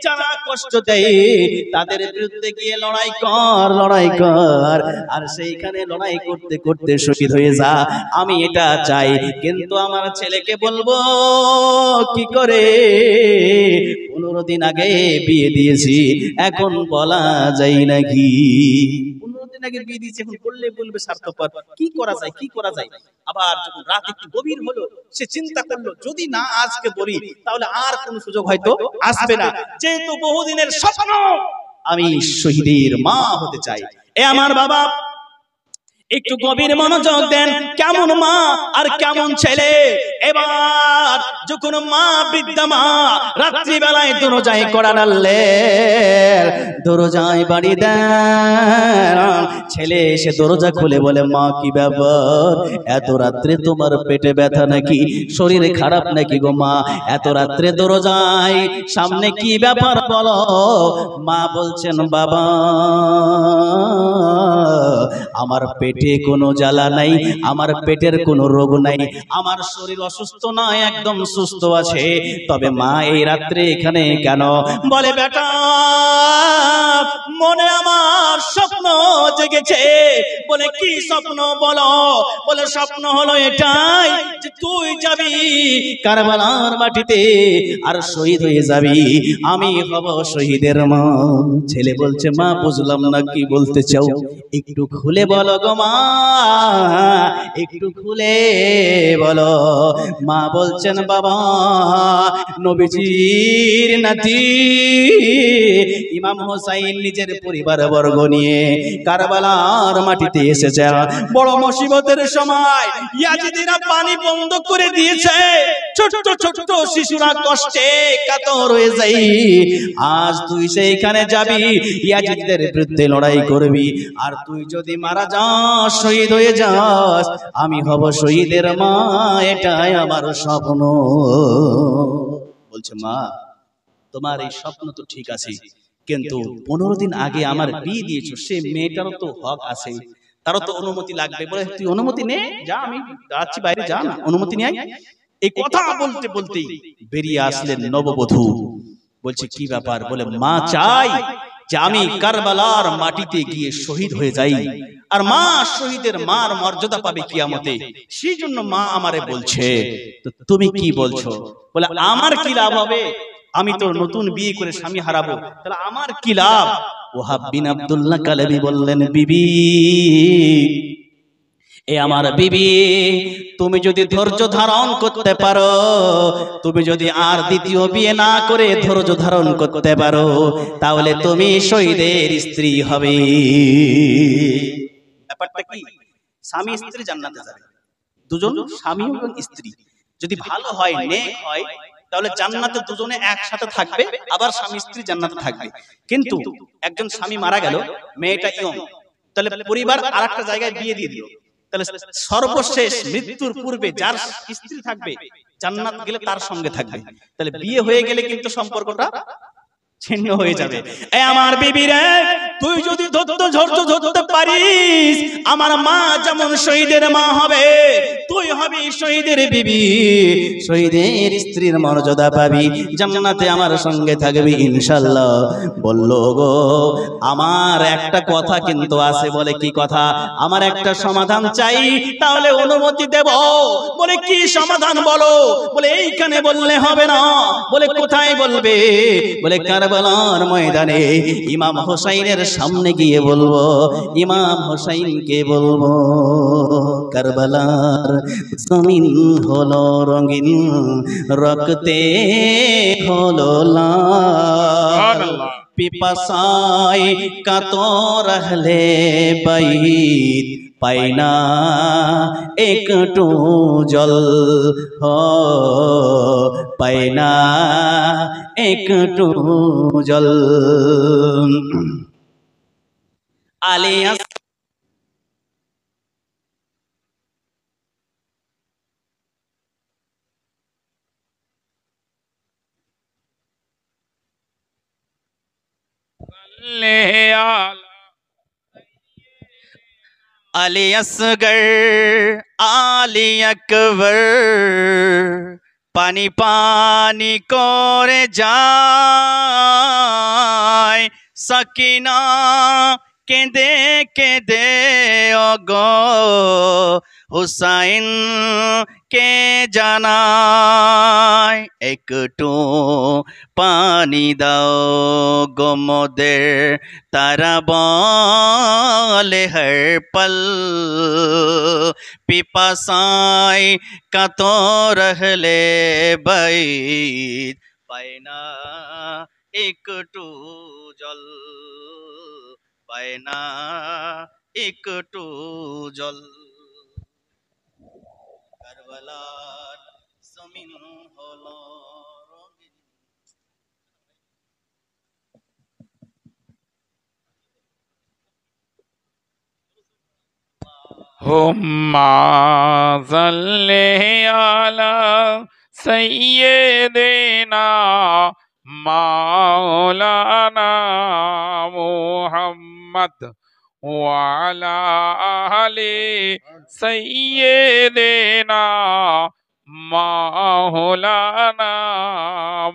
যারা কষ্ট দেয় তাদের বিরুদ্ধে গিয়ে লড়াই কর, লড়াই কর, আর সেইখানে লড়াই করতে করতে শহীদ হয়ে যা, আমি এটা চাই। কিন্তু আমার ছেলেকে বলবো কি করে, 15 দিন আগে বিয়ে দিয়েছি, এখন বলা যায় নাকি? 15 দিন আগে বিয়ে দিয়েছি, এখন বললে বলবে স্বার্থপর, কি করা যায়, কি করা যায়? আবার যখন রাত একটু গভীর হলো, সে চিন্তা করলো যদি না আজকে বলি তাহলে আর কোন সুযোগ হয়তো আসবে না, যেহেতু বহুদিনের স্বপ্ন আমি শহীদের মা হতে চাই। এ আমার বাবা একটু গভীর মনোযোগ দেন, কেমন মা আর কেমন ছেলে। এবার যখন মা, বৃদ্ধা মা রাত্রি বেলায় দরজায় কড়া নাড়লেন, দরজায় বাড়ি দেন, ছেলে এসে দরজা খুলে বলে, মা কি ব্যাপার, এত রাত্রে তোমার পেটে ব্যথা নাকি, শরীর খারাপ নাকি গো মা, এত রাত্রে দরজায়, সামনে কি ব্যাপার বলো। মা বলছেন, বাবা আমার পেটে কোনো জ্বালা নাই, আমার পেটের কোনো রোগ নাই, আমার শরীর অসুস্থ নয়, একদম সুস্থ আছে, তবে মা এই রাত্রে এখানে কেন? বলে, বেটা মনে আমার স্বপ্ন জেগেছে। বলে, কি স্বপ্ন বলো? বলে, স্বপ্ন হলো এটাই যে তুই যাবি কারবালার মাটিতে আর শহীদ হয়ে যাবি, আমি হব শহীদের মা। ছেলে বলছে, মা বুঝলাম না কি বলতে চাও, একটু খুলে বলো গো মা, একটু খুলে বলো। মা বলছেন, বাবা নবীজির নাতি ইমাম হুসাইন নিজের পরিবার বর্গ নিয়ে কারবালার মাটিতে এসেছে, বড় মুসিবতের সময় ইয়াজিদিরা পানি বন্ধ করে দিয়েছে, ছোট ছোট শিশুরা কষ্টে কাতর হয়ে যায়। আজ তুই সেইখানে যাবি, ইয়াজিদদের বিরুদ্ধে লড়াই করবি, আর তুই যদি মারা যাস, শহীদ হয়ে যাস, আমি হব শহীদের মা, এটাই আমার স্বপ্ন। বলছে, মা তোমার এই স্বপ্ন তো ঠিক আছে, কিন্তু 15 দিন আগে আমার বিয়ে দিয়েছো, সে মেয়েটারও তো হক আছে, তারও তো অনুমতি লাগবে। বলে, তুই অনুমতি নে, যা, আমি যাচ্ছি বাইরে, যা না, অনুমতি নিয়ে আয়। এই কথা বলতে বলতেই বেরিয়ে আসলেন নববধূ। বলছে, কি ব্যাপার? বলে, মা চাই যে আমি কারবালার মাটিতে গিয়ে শহীদ হয়ে যাই, আর মা শহীদের মার মর্যাদা পাবে কিয়ামতে, সেই জন্য মা আমারে বলছে। তো তুমি কি বলছো? বলে, আমার কি লাভ হবে, আমি তো নতুন বিয়ে করে স্বামী হারাবো, তাহলে আমার কি লাভ? ওহাব বিন আব্দুল্লাহ কালেবি বললেন, বিবি, এ আমার বিবি, তুমি যদি ধৈর্য ধারণ করতে পারো, তুমি যদি আর দ্বিতীয় বিয়ে না করে ধৈর্য ধারণ করতে পারো, তাহলে তুমি শহীদের স্ত্রী হবে। ব্যাপারটা কি? স্বামী স্ত্রী জান্নাতে যাবে, দুজন স্বামী এবং স্ত্রী যদি ভালো হয়, নেক হয়, তাহলে জান্নাতে দুজনে একসাথে থাকবে, আবার স্বামী স্ত্রী জান্নাতে থাকবে। কিন্তু একজন স্বামী মারা গেল, মেয়েটা ইয়ং, তাহলে পরিবার আরেকটা জায়গায় বিয়ে দিয়ে দিল, তাহলে সর্বশেষ মৃত্যুর পূর্বে যার স্ত্রী থাকবে জান্নাত গেলে তার সঙ্গে থাকবে। তাহলে বিয়ে হয়ে গেলে কিন্তু সম্পর্কটা ছিন্ন হয়ে যাবে। এ আমার বিবি রে, তুই যদি ধৈর্য ধরতে পারিস, আমার মা যেমন শহীদের মা হবে, তুই হবি শহীদের বিবি, শহীদের স্ত্রীর মর্যাদা পাবি, জান্নাতে আমার সঙ্গে থাকবি ইনশাআল্লাহ। বলল গো, আমার একটা কথা কিন্তু আছে। বলে কি কথা? আমার একটা সমাধান চাই, তাহলে অনুমতি দেব। বলে কি সমাধান বলো? বলে এইখানে বললে হবে না। বলে কোথায় বলবে? বলে কারবালার ময়দানে ইমাম হোসাইনের সামনে গিয়ে বলবো, ইমাম হোসাইনকে বলবো, কারবালার জমিন হলো রঙিন, রক্তে হলো লাল, পিপাসায় কাতর আহলে বাইত, পাইনা একটু জল, হো পাইনা একটু জল। আলিয়াস আলী আসগর আলী আকবর পানি পানি করে যায়, সকিনা কেঁদে কেঁদে ওগো হুসাইন কে জানায়, একটু পানি দাও গো মোদের, তারা বলে হর পল, পিপাসায় কাতর আহলে বাইত, পায়না একটু জল, পায়না একটু জল। কারবালার জমিন হলো রঙিন। हुम्मा सल्ले अला सय्यिदिना मौलाना मुहम्मद व अला आलि सय्यिदिना मौलाना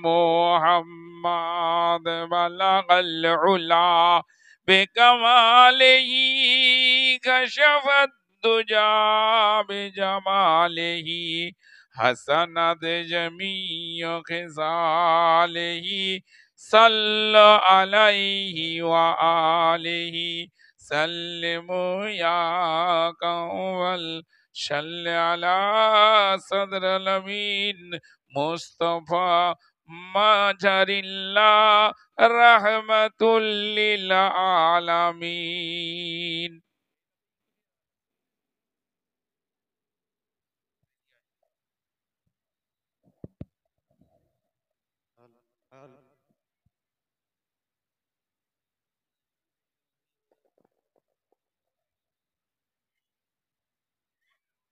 मुहम्मद बलगल उला بكماله كشف الدجى بجماله حسنت جميع خصاله صلى عليه وآله سلموا يا كول صل على صدر الأمين مصطفى مجر الله رحمতুল লিল আলামিন।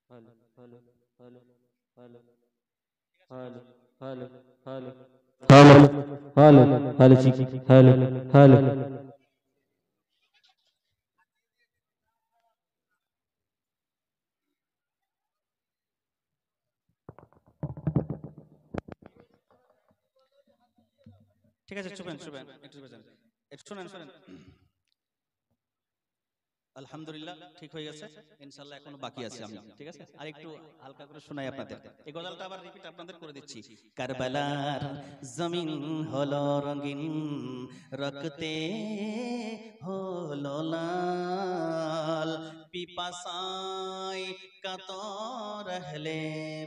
Hello, hello, hello, hello, hello, hello, hello, hello, hello, hello, chicky, hello, hello. ঠিক আছে, চুপেন চুপেন, একটু শোনেন শোনেন। আলহামদুলিল্লাহ ঠিক হয়ে গেছে ইনশাআল্লাহ, এখনো বাকি আছে। আমি ঠিক আছে আর একটু হালকা করে শোনাই আপনাদের। এই গজলটা আবার রিপিট আপনাদের করে দিচ্ছি। কারবালার জমিন হলো রঙিন, রক্তে হলো লাল, পিপাসায় কাতর আহলে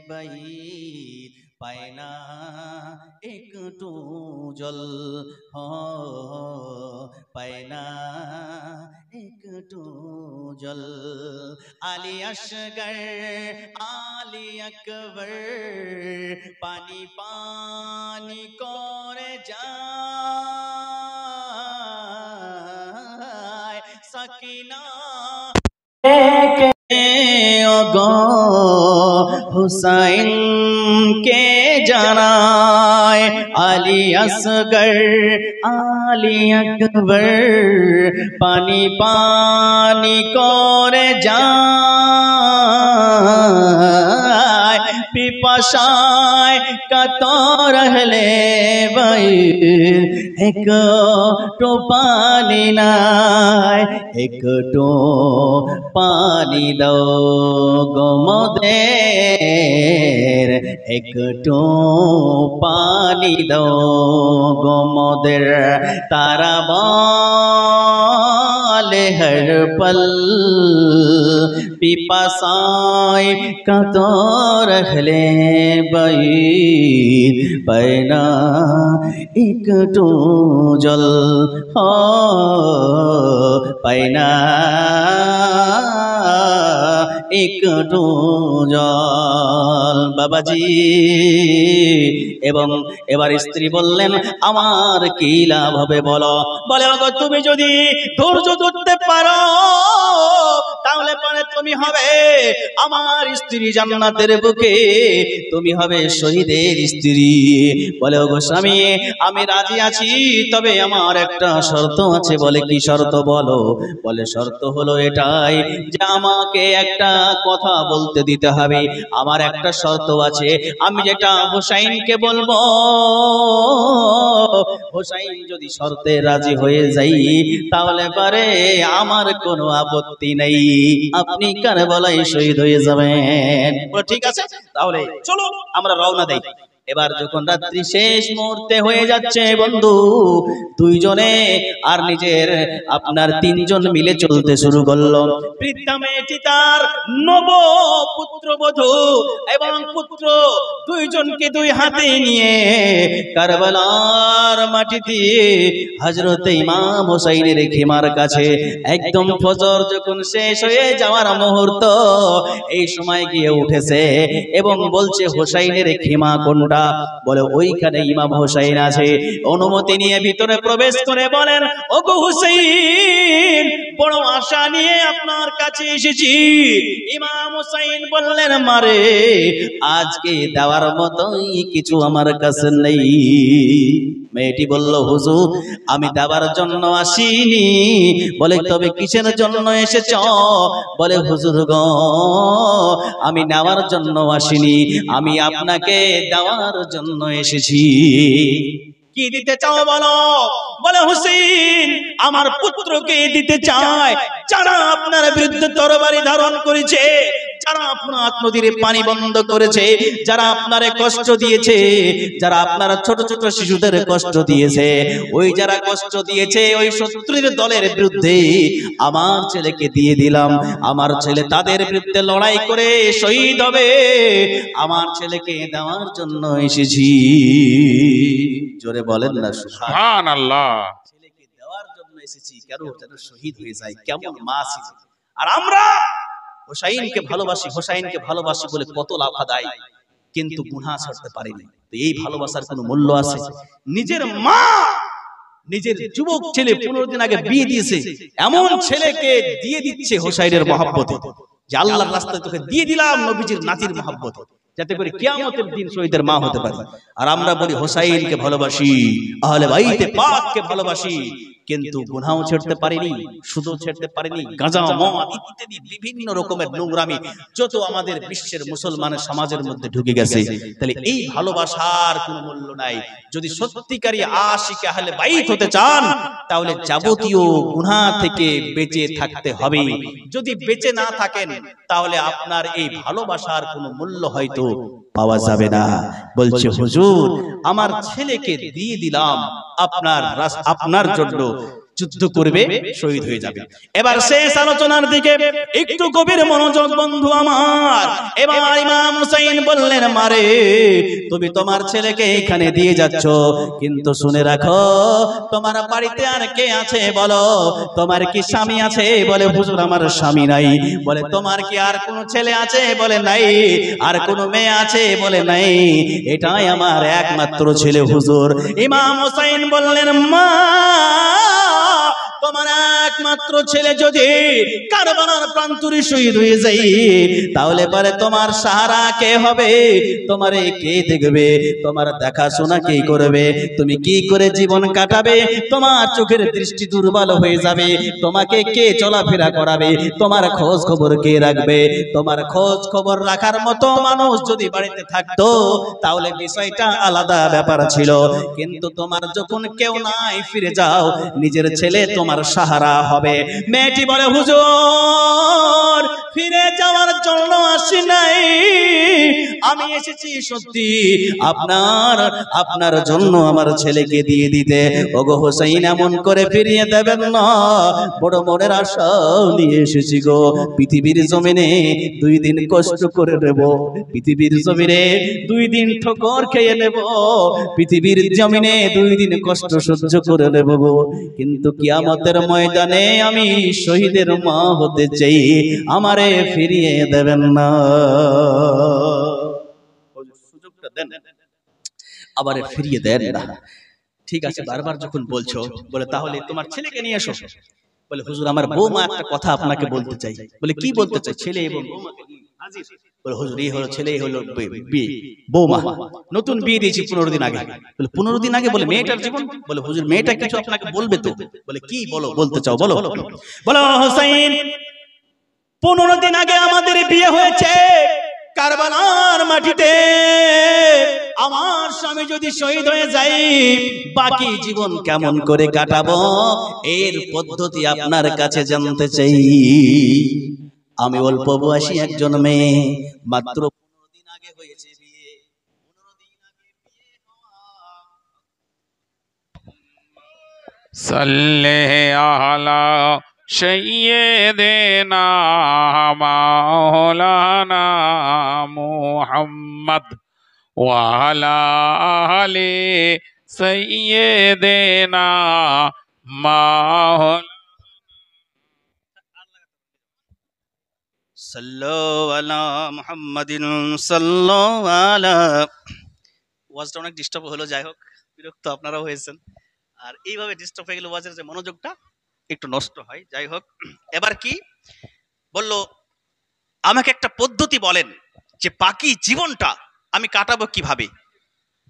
বাইত, পায়না একটু জল, হো পায়না একটু जल आली असगर आली अकबर पानी पानी करे जाए सकीना ओगो हुसैन के जनाए आली असगर आली अकबर पानी पानी करे जाए पिपासाय कतर रहले भाई एक तो पानी नाय एक तो पानी दो गो मोदेर एक तो पानी दो गो मोदेर तारा बाले हर पल पिपासाय कतर रहले भाई पैना एक तो जल हो पैना एक तो जल बाबाजी এবং এবার স্ত্রী বললেন আমার কি লাভ হবে বলো বলে ওগো তুমি যদি ধৈর্য ধরতে পারো তাহলে পরে তুমি হবে আমার স্ত্রী জান্নাতের বুকে তুমি হবে শহীদের স্ত্রী বলে ওগো স্বামী আমি রাজি আছি তবে আমার একটা শর্ত আছে বলে কি শর্ত বলো বলে শর্ত হলো এটাই যে আমাকে একটা কথা বলতে দিতে হবে আমার একটা শর্ত আছে আমি যেটা হুসাইনকে বলবো হুসাইন যদি শর্তে রাজি হয়ে যাই তাহলে পারে আমার কোনো আপত্তি নেই আপনি কারবালায় শহীদ হয়ে যাবেন ঠিক আছে তাহলে চলো আমরা রওনা দেই এবার যখন রাত্রি শেষ মুহূর্তে হয়ে যাচ্ছে বন্ধু দুইজনে আর নিজের আপনার তিনজন মিলে চলতে শুরু করলো বৃদ্ধা মেয়েটি তার নব পুত্রবধূ এবং পুত্র দুইজনকে দুই হাতে নিয়ে কারবালার মাটিতে হযরত ইমাম হুসাইনের খিমার কাছে একদম ফজর যখন শেষ হয়ে যাওয়ার মুহূর্ত এই সময় গিয়ে উঠেছে এবং বলছে হুসাইনের খিমা কোনটা বলে ওইখানে ইমাম হুসাইন আছে অনুমতি নিয়ে ভিতরে প্রবেশ করে বলেন ওগো হুসাইন বড় আশা নিয়ে আপনার কাছে এসেছি ইমাম হুসাইন বললেন মারে আজকে দেওয়ার মতোই কিছু আমার কাছে নেই মেয়েটি বলল হুজুর আমি দেওয়ার জন্য আসিনি বলে তবে কিসের জন্য এসেছ বলে হুজুর গো আমি নেওয়ার জন্য আসিনি আমি আপনাকে দেওয়ার জন্য এসেছি কি দিতে চাও বলো বলে হুসাইন আমার পুত্রকে দিতে চাই যারা আপনার বিরুদ্ধে তরবারি ধারণ করেছে যারা আপনার নদীর পানি বন্ধ করেছে যারা আপনারে কষ্ট দিয়েছে যারা আপনার ছোট ছোট শিশুদের কষ্ট দিয়েছে ওই যারা কষ্ট দিয়েছে ওই শত্রুর দলের বিরুদ্ধে আমার ছেলেকে দিয়ে দিলাম আমার ছেলে তাদের বিরুদ্ধে লড়াই করে শহীদ হবে আমার ছেলেকে দেওয়ার জন্য এসেছি জোরে বলেন না সুবহানাল্লাহ ছেলেকে দেওয়ার জন্য এসেছি কেন যেন শহীদ হয়ে যায় কেমন মা ছিল আর আমরা হুসাইনকে ভালোবাসি বলে কত লাভ আদায় কিন্তু গুনাহ ছাড়তে পারিনি তো এই ভালোবাসার কোনো মূল্য আছে নিজের মা নিজের যুবক ছেলে 15 দিন আগে বিয়ে দিয়েছে এমন ছেলেকে দিয়ে দিচ্ছে হুসাইনের মহব্বতে যে আল্লাহর রাস্তায় তোকে দিয়ে দিলাম নবীজির নাতির মহব্বতে যাতে করে কিয়ামতের দিন শহীদের মা হতে পারে আর আমরা বলি হুসাইনকে ভালোবাসি আহলে বাইতে পাককে ভালোবাসি কিন্তু গুনাহ ছাড়তে পারিনি সুদও ছাড়তে পারিনি গাঁজা মদ ইত্যাদি বিভিন্ন রকমের নোংরামি যত আমাদের বিশ্বের মুসলমানের সমাজের মধ্যে ঢুকে গেছে তাহলে এই ভালোবাসার কোনো মূল্য নাই যদি সত্যিকারী আশিক আহলে বাইত হতে চান তাহলে যাবতীয় গুনাহ থেকে বেঁচে থাকতে হবে যদি বেঁচে না থাকেন তাহলে আপনার এই ভালোবাসার কোনো মূল্য হয়তো পাওয়া যাবে না বলছে হুজুর আমার ছেলেকে দিয়ে দিলাম আপনার জন্য যুদ্ধ করবে, শহীদ হয়ে যাবে। এবার শেষ আলোচনার দিকে একটু গভীর মনোযোগ বন্ধু আমার। এবার ইমাম হুসাইন বললেন, মারে তুমি তোমার ছেলেকে এখানে দিয়ে যাচ্ছ, কিন্তু শুনে রাখো তোমার বাড়িতে আর কে আছে বলো? তোমার কি স্বামী আছে? বলে হুজুর আমার স্বামী নাই। বলে তোমার কি আর কোনো ছেলে আছে? বলে নাই। আর কোনো মেয়ে আছে? বলে নাই। এটাই আমার একমাত্র ছেলে হুজুর। ইমাম হুসাইন বললেন, মা তোমার একমাত্র ছেলে যদি কারবালার প্রান্তরে শহীদ হয়ে যায়, তাহলে পরে তোমার সাহারা কে হবে? তোমারে কে দেখবে? তোমার দেখাশোনা কে করবে? তুমি কি করে জীবন কাটাবে? তোমার চোখের দৃষ্টি দুর্বল হয়ে যাবে। তোমাকে কে চলাফেরা করাবে? তোমার খোঁজ খবর কে রাখবে? তোমার খোঁজ খবর রাখার মতো মানুষ যদি বাড়িতে থাকতো তাহলে বিষয়টা আলাদা ব্যাপার ছিল, কিন্তু তোমার যখন কেউ নাই, ফিরে যাও, নিজের ছেলে তোমার সাহারা হবে। মেয়েটি বলে, হুজুর ফিরে যাওয়ার জন্য আসি নাই, আমি এসেছি সত্যি আপনার জন্য আমার ছেলেকে দিয়ে দিতে। ওগো হুসাইন, এমন করে ফিরিয়ে দেবেন না, বড় মনের আশা নিয়ে এসেছি গো। পৃথিবীর জমিনে 2 দিন কষ্ট করে নেব, পৃথিবীর জমিনে 2 দিন ঠোকর খেয়ে নেব, পৃথিবীর জমিনে 2 দিন কষ্ট সহ্য করে নেব গো, কিন্তু কিয়ামতের ময়দানে আমি শহীদের মা হতে চাই, আমারে ফিরিয়ে দেবেন না। সুযোগটা দেন, আবার ফিরিয়ে দেন না। ঠিক আছে, বারবার যখন বলছো, বলে তাহলে তোমার ছেলেকে নিয়ে এসো। বলে হুজুর আমার বৌমা একটা কথা আপনাকে বলতে চাই। বলে কি বলতে চাই? ছেলে এবং বৌমাকে নিয়ে হাজির। বলে হুজুর এই হলো ছেলে, এই হলো বৌমা, নতুন বিয়ে দিয়েছি 15 দিন আগে। বলে 15 দিন আগে? বলে মেয়েটার জীবন? বলে হুজুর মেয়েটা কিছু আপনাকে বলবে তো। বলে কি বলো, বলতে চাও বলো। বলো হুসাইন 15 দিন আগে আমাদের বিয়ে হয়েছে কারবালার মাটিতে। আমার স্বামী যদি শহীদ হয়ে যায়, বাকি জীবন কেমন করে কাটাবো এর পদ্ধতি আপনার কাছে জানতে চাই। আমি অল্প বয়সী একজন মেয়ে, মাত্র 15 দিন আগে হয়েছে বিয়ে। 15 দিন আগে বিয়ে হওয়া। সাল্লে আলা সাইয়্যিদিনা মাওলানা মুহাম্মদ ওয়া আলা আলি সাইয়্যিদিনা মাওলানা। সাল্লাল্লাহু আলা মুহাম্মাদিন সাল্লাল্লাহু আলা। ওয়াজটা অনেক ডিস্টার্ব হলো, যাই হোক বিরক্ত আপনারাও হয়েছেন, আর এইভাবে ডিস্টার্ব হয়ে গেলে ওয়াজের যে মনোযোগটা একটু নষ্ট হয়। যাই হোক, এবার কি বললো, আমাকে একটা পদ্ধতি বলেন যে বাকি জীবনটা আমি কাটাবো কিভাবে,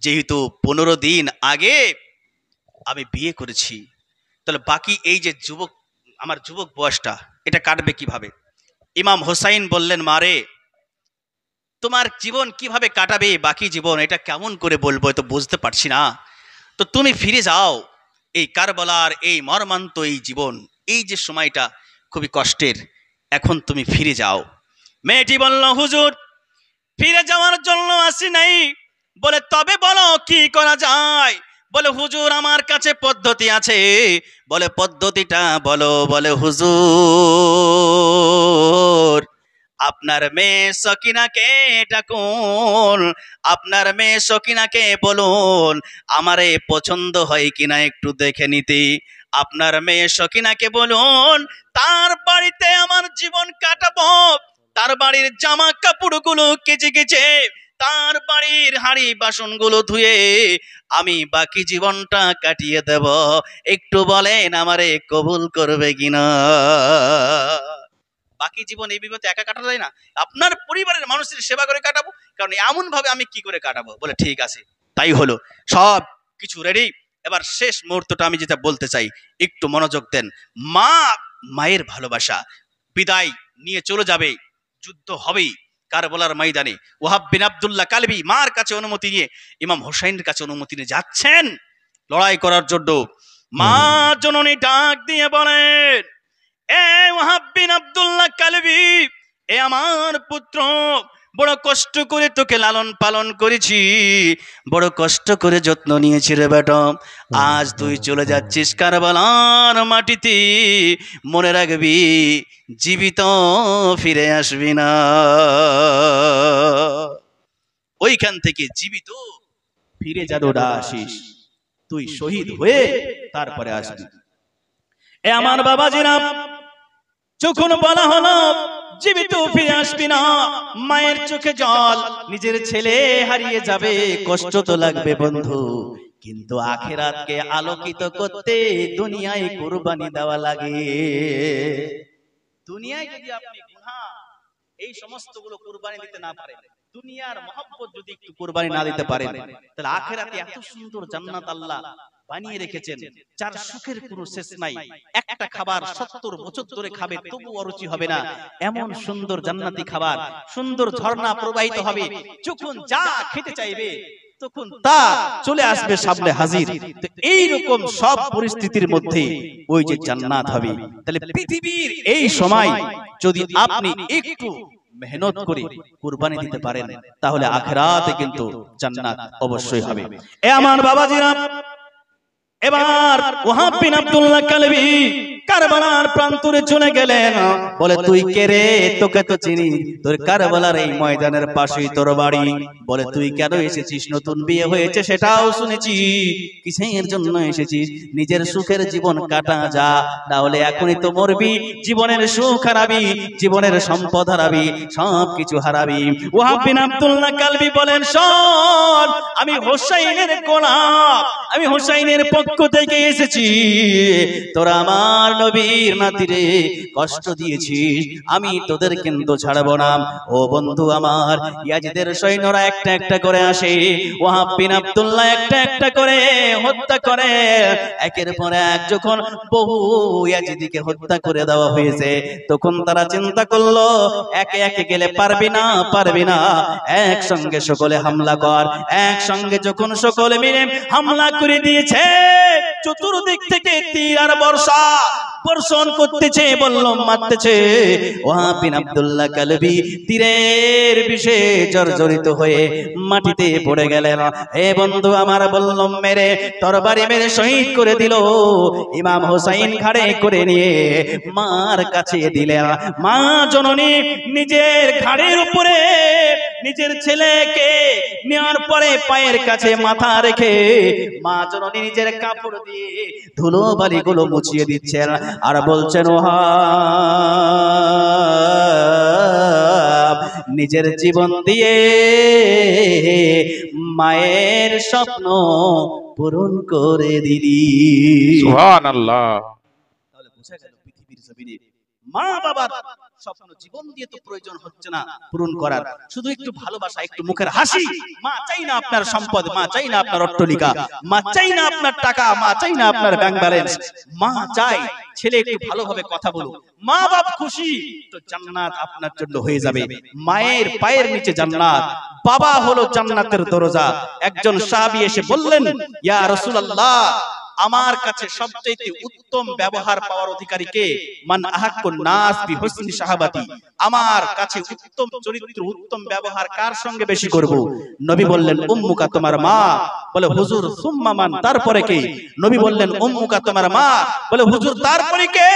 যেহেতু 15 দিন আগে আমি বিয়ে করেছি, তাহলে বাকি এই যে আমার যুবক বয়সটা এটা কাটবে কিভাবে? ইমাম হোসাইন বললেন, মারে তোমার জীবন কিভাবে কাটাবে বাকি জীবন, এটা কেমন করে বলবো, তো বুঝতে পারছি না। তো তুমি ফিরে যাও, এই কারবালার এই মর্মান্ত এই জীবন, এই যে সময়টা খুবই কষ্টের, এখন তুমি ফিরে যাও। মেয়েটি বলল, হুজুর ফিরে যাওয়ার জন্য আসি নাই। বলে তবে বলো কি করা যায়? বলে হুজুর আমার কাছে পদ্ধতি আছে। বলে পদ্ধতিটা বলো। বলে হুজুর আপনার মেয়ে সকিনাকে ডাকুন, আপনার মেয়ে সকিনাকে বলুন আমারে পছন্দ হয় কিনা একটু দেখে নিতে। আপনার মেয়ে সকিনাকে বলুন তার বাড়িতে আমার জীবন কাটাবো, তার বাড়ির জামা কাপড়গুলো কেচে কেচে, তার বাড়ির হাঁড়ি বাসনগুলো ধুয়ে আমি বাকি জীবনটা কাটিয়ে দেব, একটু বলেন আমারে কবুল করবে কিনা? বাকি জীবন এই বিপদে একা কাটা যায় না, আপনার পরিবারের মানুষের সেবা করে কাটাবো, কারণ এমন ভাবে আমি কি করে কাটাবো? বলে ঠিক আছে, তাই হলো, সব কিছু রেডি। এবার শেষ মুহূর্তটা আমি যেটা বলতে চাই, একটু মনোযোগ দেন। মায়ের ভালোবাসা, বিদায় নিয়ে চলে যাবে, যুদ্ধ হবেই কারবালার ময়দানে। ওয়াহাব বিন আব্দুল্লাহ কালবি মার কাছে অনুমতি নিয়ে ইমাম হোসাইনের কাছে অনুমতি নিয়ে যাচ্ছেন লড়াই করার জন্য। মা জননী ডাক দিয়ে বলেন, এ ওয়াহাব বিন আব্দুল্লাহ কালবি, এ আমার পুত্র, বড় কষ্ট করে তোকে লালন পালন করেছি, বড় কষ্ট করে যত্ন নিয়েছি রে বেটা। আজ তুই চলে যাচ্ছিস কারবালার মাটিতে, মনে রাখবি জীবিত ফিরে আসবি না। ওইখান থেকে জীবিত ফিরে যাদোটা আসিস, তুই শহীদ হয়ে তারপরে আসবি। এ আমার বাবাজিরা, যখন বলা হলো জীবিত ফিরে আসবি না, মায়ের চোখে জল, নিজের ছেলে হারিয়ে যাবে, কষ্ট তো লাগবে বন্ধু, কিন্তু আখিরাতকে আলোকিত করতে দুনিয়ায় কুরবানি দেওয়া লাগে। দুনিয়ায় যদি আপনি গুনাহ এই সমস্ত গুলো কুরবানি দিতে না পারেন, দুনিয়ার মহব্বত যদি একটু কুরবানি না দিতে পারেন, তাহলে আখিরাতে এত সুন্দর জান্নাত আল্লাহ বানিয়ে রেখেছেন, যার সুখের কোনো শেষ নাই। একটা খাবার 70 বছর ধরে খাবে তবু অরুচি হবে না, এমন সুন্দর জান্নাতি খাবার, সুন্দর ঝর্ণা প্রবাহিত হবে, যখন যা খেতে চাইবে তখন তা চলে আসবে সামনে হাজির। তো এইরকম সব পরিস্থিতির মধ্যে ওই যে জান্নাত হবে। তাহলে পৃথিবীর এই সময় যদি আপনি একটু মেহনত করে কুরবানি দিতে পারেন, তাহলে আখিরাতে কিন্তু জান্নাত অবশ্যই হবে। এ আমার বাবাজিরা, এবার ওয়াহাব বিন আব্দুল্লাহ কালবি কারবালার প্রান্তরে চলে গেলেন। বলে তুই কে রে? তোকে তো চিনি, তোর কারবালার এই ময়দানের পাশেই তোর বাড়ি। বলে তুই কেন এসেছিস? নতুন বিয়ে হয়েছে সেটাও শুনেছি, কিসের জন্য এসেছিস? নিজের সুখের জীবন কাটা যা, তাহলে এখনই তো মরবি, জীবনের সুখ হারাবি, জীবনের সম্পদ হারাবি, সবকিছু হারাবি। ওয়াহাব বিন আব্দুল্লাহ কালবি বলেন, শোন, আমি হোসাইনের গোলাম, আমি হোসাইনের পক্ষ থেকে এসেছি, তোরা আমার নবীর নাতিরে কষ্ট দিয়েছিস, আমি তোদের কিন্তু ছাড়বো না। ও বন্ধু আমার, ইয়াজিদের সৈন্যরা একটা একটা করে আসে, ওয়াহাব বিন আব্দুল্লাহ একটা একটা করে হত্যা করে। একের পর এক যখন বহু ইয়াজিদিকে হত্যা করে দেওয়া হয়েছে, তখন তারা চিন্তা করলো একে একে গেলে পারবি না, পারবি না, একসঙ্গে সকলে হামলা কর। একসঙ্গে যখন সকলে মিলে হামলা করে দিয়েছে, চতুর্দিক থেকে তীর আর বর্ষা বর্ষণ করতেছে, বল্লম মারতেছে। ওয়াহাব বিন আব্দুল্লাহ কালবি তীরের বিষে জর্জরিত হয়ে মাটিতে পড়ে গেলেন। হে বন্ধু আমার, বল্লম মেরে তরবারি মেরে শহীদ করে দিল। ইমাম হোসাইন ঘাড়ে করে নিয়ে মার কাছে দিলেন। মা জননী নিজের ঘাড়ের উপরে নিজের ছেলেকে নেওয়ার পরে পায়ের কাছে মাথা রেখে মা জননী নিজের কাপড় দিয়ে ধুলো বালি গুলো মুছিয়ে দিচ্ছেন আর বলছেন, ওয়াহাব, নিজের জীবন দিয়ে মায়ের স্বপ্ন পূরণ করে দিলি। সুবহানাল্লাহ। তাহলে বোঝা গেল পৃথিবীর জমিনে মা বাবার স্বপ্ন জীবন দিয়ে তো প্রয়োজন হচ্ছে না পূরণ করার, শুধু একটু ভালোবাসা, একটু মুখের হাসি। মা চাই না আপনার সম্পদ, মা চাই না আপনার অট্টালিকা, মা চাই না আপনার টাকা, মা চাই না আপনার ব্যাংক ব্যালেন্স, মা চাই ছেলে একটু ভালোভাবে কথা বলুক। মা বাপ খুশি তো জান্নাত আপনার জন্য হয়ে যাবে। মায়ের পায়ের নিচে জান্নাত, বাবা হলো জান্নাতের দরজা। একজন সাহাবী এসে বললেন, ইয়া রাসূলুল্লাহ, আমার কাছে সবচেয়ে উত্তম ব্যবহার পাওয়ার অধিকারী কে? মান আহাক্কুন নাস বিহুসনি সাহাবাতি, আমার কাছে উত্তম চরিত্র, উত্তম ব্যবহার কার সঙ্গে বেশি করব? নবী বললেন, উম্মুকা, তোমার মা। বলে হুজুর, সুম্মা মান, তারপরে কে? নবী বললেন, উম্মুকা, তোমার মা। বলে হুজুর, তারপরে কে?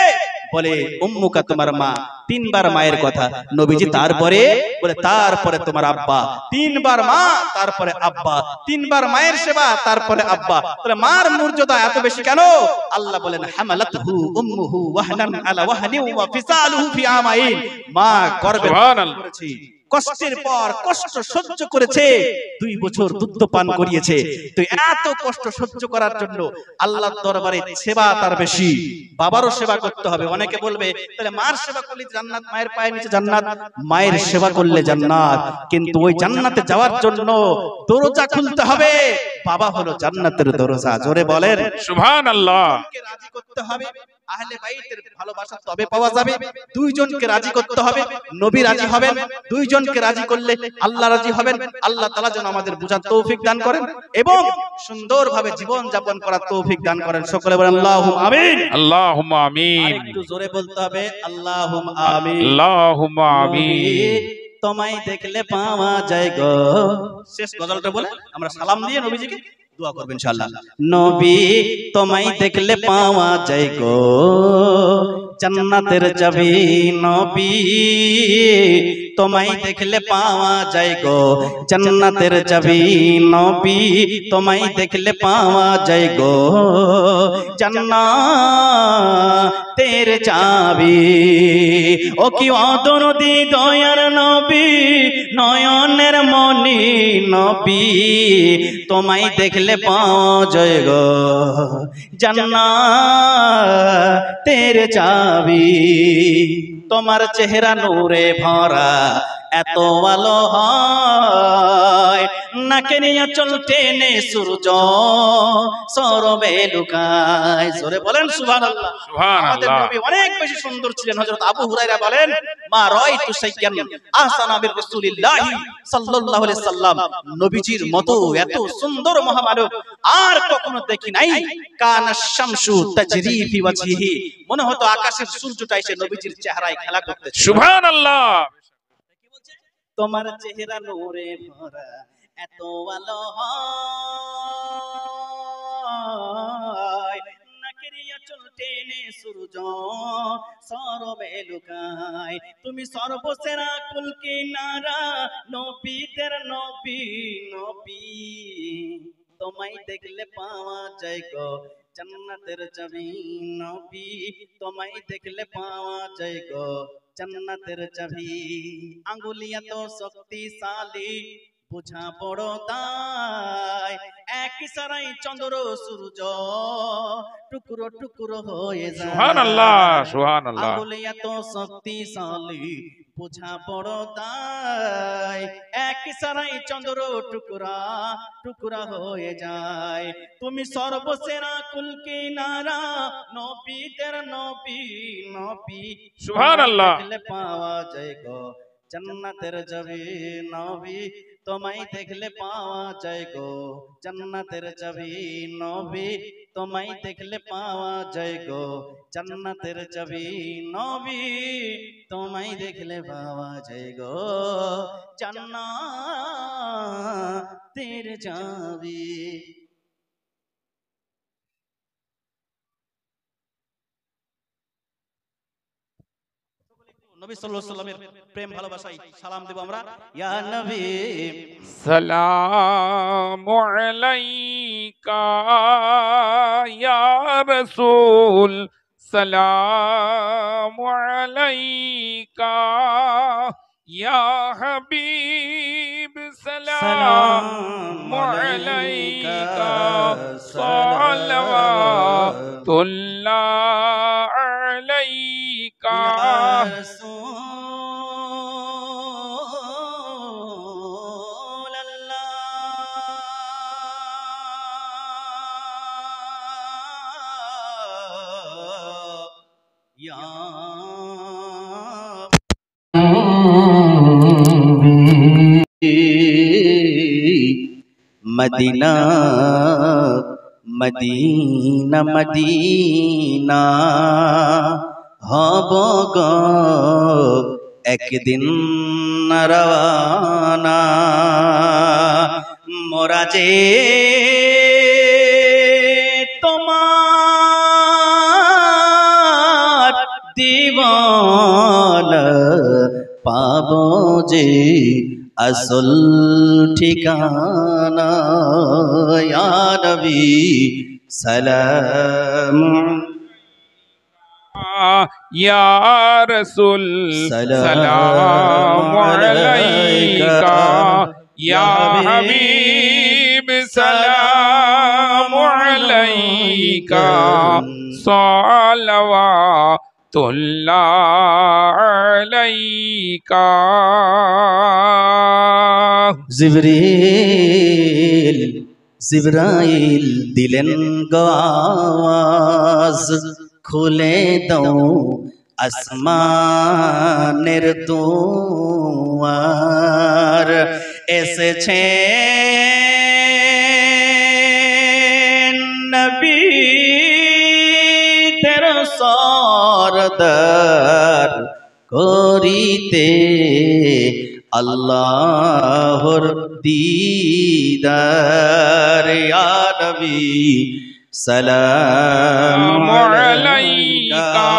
বলে উম্মুকা, তোমার মা। তিনবার মায়ের কথা। নবীজি তারপরে? বলে তারপরে তোমার আব্বা। তিনবার মা, তারপরে আব্বা, তিনবার মায়ের সেবা, তারপরে আব্বা। তাহলে মার মর্যাদা এত বেশি কেন? আল্লাহ বলেন, হামালাতহু উম্মুহু ওয়াহনান আলা ওয়াহনি ওয়া ফিসালুহু ফি আমাইন, মা গর্ভে করেছে, কষ্টের পর কষ্ট সহ্য করেছে, 2 বছর দুধ পান করিয়েছে। তো এত কষ্ট সহ্য করার জন্য আল্লাহর দরবারে সেবা তার বেশি, বাবারও সেবা করতে হবে। অনেকে বলবে, তাহলে মার সেবা করলে জান্নাত, মায়ের পায়ের নিচে জান্নাত। মায়ের সেবা করলে জান্নাত, কিন্তু ওই জান্নাতে যাওয়ার জন্য দরজা খুলতে হবে। বাবা হলো জান্নাতের দরজা। জোরে বলেন সুবহানাল্লাহ। রাজি করতে হবে, আহলে বাইতের ভালোবাসা তবে পাওয়া যাবে। 2 জনকে রাজি করতে হবে, নবী রাজি হবেন। 2 জনকে রাজি করলে আল্লাহ রাজি হবেন। আল্লাহ তাআলা যেন আমাদের বুঝার তৌফিক দান করেন এবং সুন্দরভাবে জীবন যাপন করার তৌফিক দান করেন। সকলে বলেন আল্লাহুম্মা আমিন। আল্লাহুম্মা আমিন। একটু জোরে বলতে হবে, আল্লাহুম্মা আমিন, আল্লাহুম্মা আমিন। তোমায় দেখলে পাওয়া যায় গো। শেষ গজলটা বলে আমরা সালাম দিয়ে নবীজিকে দোয়া করব ইনশাআল্লাহ। নবী তোমায় দেখলে পাওয়া যায় গো জান্নাতের চাবি, নবী তোমায় দেখলে পাওয়া যায় গো জান্নাতের চাবি, নবী তোমায় দেখলে পাওয়া যায় গো জান্নাতের চাবি। ও কি অদরদি দয়ার নবী, নয়নের মনি নবী তোমায় দেখলে পাওয়া যায় গো জান্নাতের চাবি। তোমার চেহারা নূরে ভরা এত আলো হয়, নাকে নিয়ে চল টেনে সূর্য সরবে লুকায়। জোরে বলেন সুবহানাল্লাহ। আমাদের নবী অনেক বেশি সুন্দর ছিলেন। হযরত আবু হুরায়রা বলেন, মা রাআইতু শাইয়ান আহসানা মির রাসূলিল্লাহি সাল্লাল্লাহু আলাইহি সাল্লাম, নবীজির মতো এত সুন্দর মহামানব আর কখনো দেখি নাই। কানা শামসু তাজরি ফি ওয়াজহিহি, মনে হতো আকাশের সূর্যটা এসে নবীজির চেহারায় খেলা করতেছে। সুবহানাল্লাহ। তোমার চেহারা নূরে ভরা এত আলো হয়, নাকের আঁচল টেনে সূর্য সরবে লুকায়। তুমি সর্বসেরা কুল কিনারা নবীদের নবী, নবী তোমায় দেখলে পাওয়া যায় গো জান্নাতের চাবি, নবী তোমায় দেখলে পাওয়া যায় গো জান্নাতের চাবি। আঙ্গুলিয়া তো শক্তিশালী বুঝা বড় দায়, এক ইশারায় চন্দ্র সূর্য টুকরো টুকরো হয়ে যায়। সুবহানাল্লাহ, সুবহানাল্লাহ। আঙ্গুলিয়া তো শক্তিশালী বুঝা বড় দায়, এক ইশারায় চন্দ্র টুকরা টুকরা হয়ে যায়। তুমি সর্বসেরা কুল কিনারা নবীদের নবী, নবী সুবহানাল্লাহ। দেখলে পাওয়া যায় গো জান্নাতের চাবি, নবী তোমায় দেখলে পাওয়া যায় গো জান্নাতের চাবি, নবী তোমায় দেখলে পাওয়া যায় গো জান্নাতের চাবি, নবী তোমায় দেখলে পাওয়া যায় গো জান্নাতের চাবি। নবী সাল্লাল্লাহু আলাইহি ওয়াসাল্লামের প্রেম ভালোবাসায় সালাম দেব আমরা। ইয়া নবী সালামু আলাইকা ইয়া রাসূল, সালামু আলাইকা ইয়া হাবিব, সালামু আলাইকা সালাওয়াতুল্লাহ আলাইকা মদিনা মদিনা মদিনা হব গো একদিন রওয়ানা, মোরা যে তোমার দিওয়ানা, পাবো যে আসল ঠিকানা। ইয়া নবী সালাম ইয়া রাসূল, সালামু আলাইকা ইয়া হাবিব, সালামু আলাইকা সালাওয়াতুল্লাহ আলাইকা। জিবরিল জিবরাইল দিলেন গো আওয়াজ, খুলে দাও আসমানের দুয়ার, এসেছে নবী তেরো সরদার করিতে আল্লাহর দিদার ইয়া নবী সালাম আলাইকা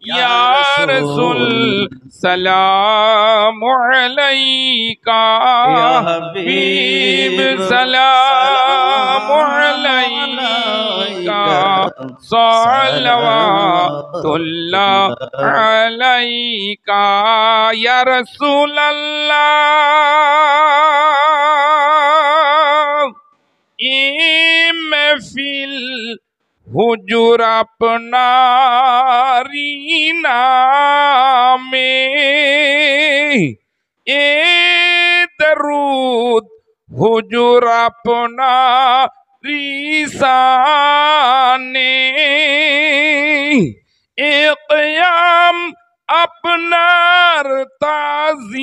ইয়া يا রাসূল رسول سلام عليك ইয়া حبيب হাবিব سلام সালাম عليك আলাইকা صلوات الله عليك يا رسول الله محفل হুজুর আপনারি নামে এ দরুদ হুজুর আপনারি শানে এ কিয়াম আপনার তাজিমে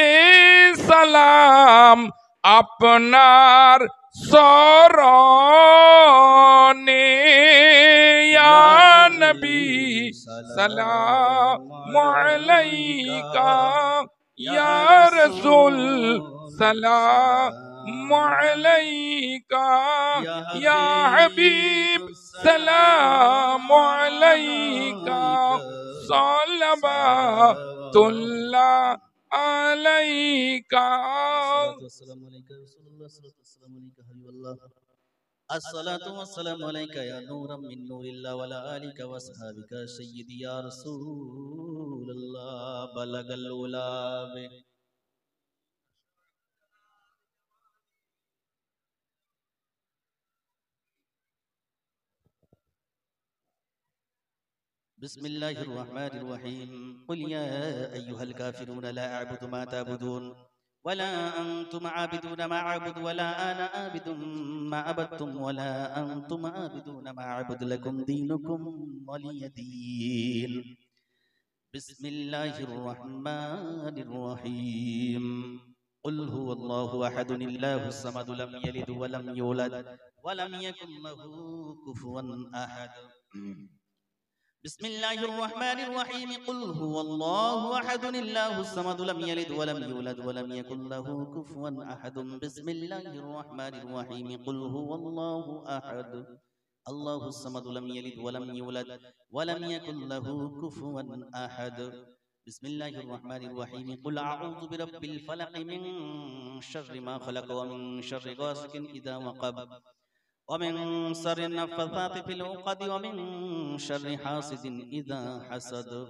এ সালাম আপনার স্মরণে ইয়া নবী সালাম আলাইকা ইয়া রাসূল সালাম আলাইকা ইয়া হাবিব সালাম আলাইকা সালাওয়াতুল্লাহ আলাইকা السلام عليك يا رسول الله السلام عليك حبيب الله الصلاة والسلام عليك يا نورا من نور الله وعلى آلك وأصحابك سيدي يا رسول الله بلغ الأولى بسم الله الرحمن الرحيم قل يا أيها الكافرون لا أعبد ما تعبدون ولا أنتم عابدون ما أعبد ولا أنا عابد ما عبدتم ولا أنتم عابدون ما أعبد لكم دينكم ولي دين بسم الله الرحمن الرحيم قل هو الله أحد الله الصمد لم يلد ولم يولد ولم يكن له كفوا أحد بسم الله الرحمن الرحيم قل هو الله أحد الله الصمد لم يلد ولم يولد ولم يكن له كفوا أحد بسم الله الرحمن الرحيم قل هو الله أحد الله الصمد لم يلد ولم يولد ولم يكن له كفوا أحد بسم الله الرحمن الرحيم قل أعوذ برب الفلق من شر ما خلق ومن شر غاسق إذا وقب ومن شر النفاثات في العقد ومن شر حاسد إذا حسد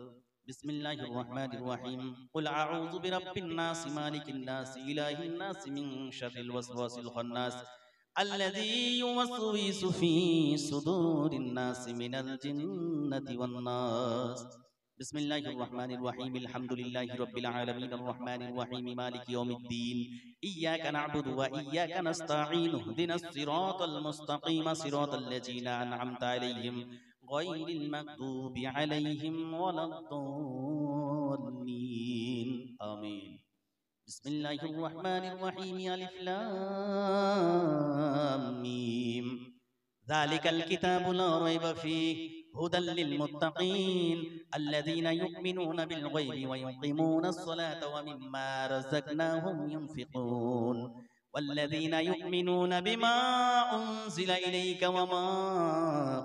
بسم الله الرحمن الرحيم قل أعوذ برب الناس مالك الناس إله الناس من شر الوسواس الخناس الذي يوسوس في صدور الناس من الجنة والناس بسم الله الرحمن الرحيم الحمد لله رب العالمين الرحمن الرحيم مالك يوم الدين إياك نعبد وإياك نستعين اهدنا الصراط المستقيم صراط الذين أنعمت عليهم غير المغضوب عليهم ولا الضالين آمين بسم الله الرحمن الرحيم ألف لام ميم ذلك الكتاب لا ريب فيه هدى للمتقين الذين يؤمنون بالغيب ويقيمون الصلاة ومما رزقناهم ينفقون والذين يؤمنون بما أنزل إليك وما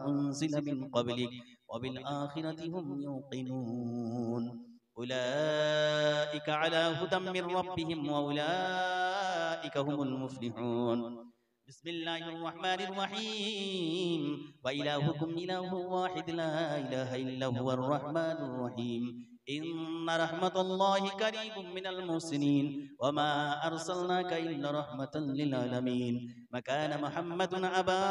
أنزل من قبلك وبالآخرة هم يوقنون أولئك على هدى من ربهم وأولئك هم المفلحون بسم الله الرحمن الرحيم وإلهكم إله واحد لا إله إلا هو الرحمن الرحيم إن رحمة الله قريب من المحسنين وما أرسلناك إلا رحمة للعالمين ما كان محمد أبا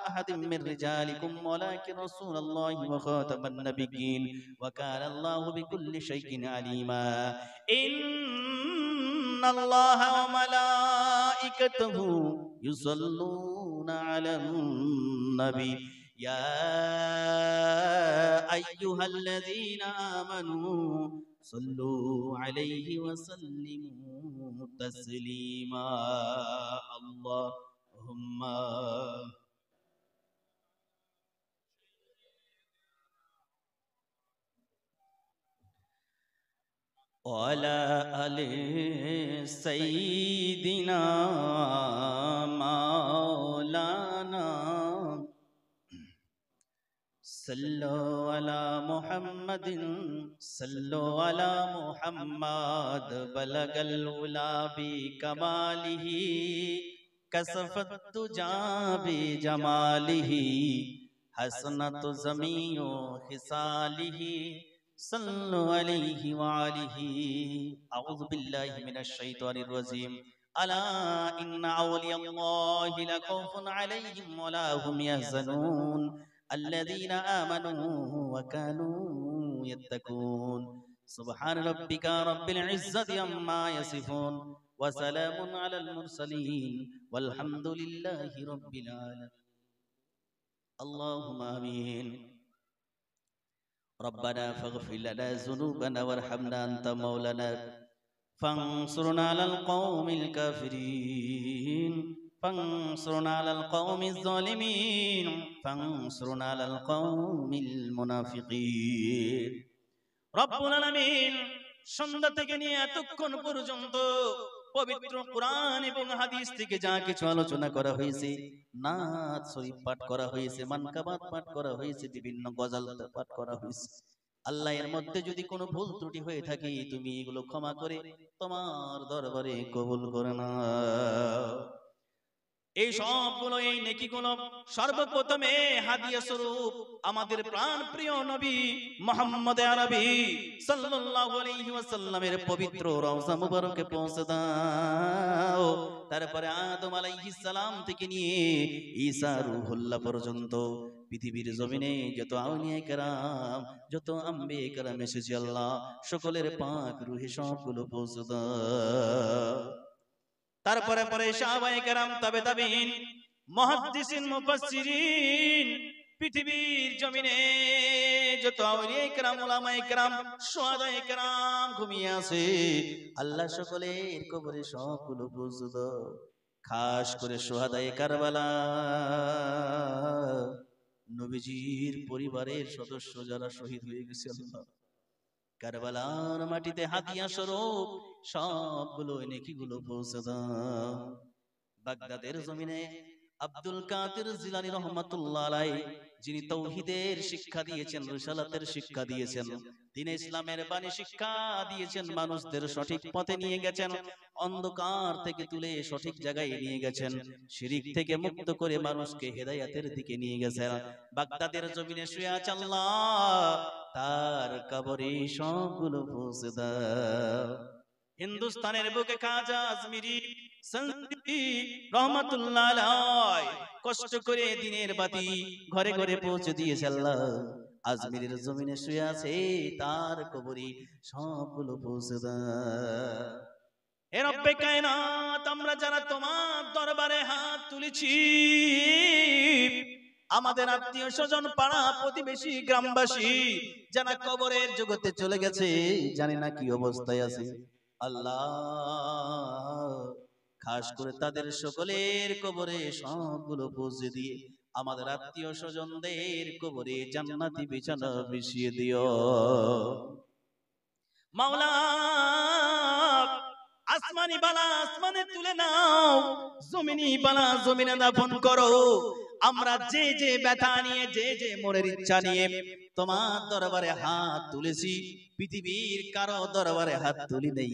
أحد من رجالكم ولكن رسول الله وخاتم النبيين وكان الله بكل شيء عليما إن الله وملائكته يصلون على النبي يا أيها الذين آمنوا صلوا عليه وسلموا تسليما اللهم ওয়ালা আলি সাইয়্যিদিনা মাওলানা সাল্লু আলা মুহাম্মাদিন সাল্লু আলা মুহাম্মাদ বালাগাল উলা বি কামালিহি কাসাফাত তুজা বি জামালিহি হাসনাতু জামিউ খিসালিহি সাল্লু আলাইহি ওয়া আলিহি আউযু বিল্লাহি মিনাশ শাইতানির রাজীম আলা ইন্না আউলিয়াল্লাহি লাখাউফুন আলাইহিম ওয়া লা হুম ইয়াহজানুন الذين آمنوا وكانوا يتقون سبحان ربك رب العزة عما يصفون وسلام على المرسلين والحمد لله رب العالمين اللهم آمين ربنا فاغفر لنا ذنوبنا وارحمنا أنت مولانا فانصرنا على القوم الكافرين فانصرنا على القوم الظالمين فانصرنا على القوم المنافقين রব্বুল আলামিন সন্ধ্যা থেকে নিয়ে এতক্ষণ পর্যন্ত পবিত্র কোরআন এবং হাদিস থেকে যা কিছু আলোচনা করা হয়েছে, নাত শরীফ পাঠ করা হয়েছে, মানকাবাত পাঠ করা হয়েছে, বিভিন্ন গজল পাঠ করা হয়েছে, আল্লাহ এর মধ্যে যদি কোনো ভুল ত্রুটি হয়ে থাকে তুমি এগুলো ক্ষমা করে তোমার দরবারে কবুল করে নাও। এই সবগুলো এই নেকিগুলো সর্বপ্রথমে হাদিয়া স্বরূপ আমাদের প্রাণ প্রিয় নবী মুহাম্মদ আরবি সাল্লাল্লাহু আলাইহি ওয়াসাল্লামের পবিত্র রওজা মুবারকে পৌঁছে দাও। তারপরে আদম আলাইহিস সালাম থেকে নিয়ে ঈসা রূহুল্লাহ পর্যন্ত পৃথিবীর জমিনে যত আউলিয়া কেরাম, যত আম্বিয়া কেরাম এসেছে আল্লাহ সকলের পাক রূহে সবগুলো পৌঁছে দাও। তারপরে পরে সাহাবায়ে কেরাম, তাবে তাবিঈন, মুহাদ্দিসিন, মুফাসসিরিন, পৃথিবীর জমিনে যত আউলিয়া কেরাম, উলামায়ে কেরাম, শুহাদায়ে কেরাম ঘুমিয়ে আছে আল্লাহ সকলের কবরে সবগুলো পৌঁছে দাও। খাস করে শুহাদায়ে কারবালা নবীজির পরিবারের সদস্য যারা শহীদ হয়ে গেছে আল্লাহ কারবালার মাটিতে হাদিয়া স্বরূপ সবগুলো নেকিগুলো পৌঁছে দাও। বাগদাদের জমিনে আব্দুল কাদের জিলানী রহমাতুল্লাহ আলাইহি, যিনি তাওহীদের শিক্ষা দিয়েছেন, রিসালাতের শিক্ষা দিয়েছেন, দ্বীনে ইসলামের বাণী শিক্ষা দিয়েছেন, মানুষদের সঠিক পথে নিয়ে গেছেন, অন্ধকার থেকে তুলে সঠিক জায়গায় নিয়ে গেছেন, শিরিক থেকে মুক্ত করে মানুষকে হেদায়েতের দিকে নিয়ে গেছেন। বাগদাদের জমিনে শুয়ে আছে আল্লাহ, তার কবরে সবগুলো পৌঁছে দাও। হিন্দুস্তানের বুকে খাজা আজমিরি সনদি রহমাতুল্লাহ আলাইহি কষ্ট করে দিনের বাতি ঘরে ঘরে পৌঁছে দিয়েছে আল্লাহ। আজমিরের জমিনে শুয়ে আছে, তার কবরে সবগুলো পৌঁছে দাও। হে রব্বে কায়নাত, আমরা যারা তোমার দরবারে হাত তুলেছি, আমাদের আত্মীয় স্বজন, পাড়া প্রতিবেশী, গ্রামবাসী যারা কবরের জগতে চলে গেছে, জানি না কি অবস্থায় আছে আল্লাহ, খাস করে তাদের সকলের কবরে সবগুলো পৌঁছে দিয়ে আমাদের আত্মীয় স্বজনদের কবরে জান্নাতি বিছানা বিছিয়ে দিও মাওলা। আসমানি বালা আসমানে তুলে নাও, জমিনি বালা জমিনে দাফন করো। আমরা যে যে ব্যথা নিয়ে, যে যে মনের ইচ্ছা নিয়ে তোমার দরবারে হাত তুলেছি, পৃথিবীর কারো দরবারে হাত তুলি নেই।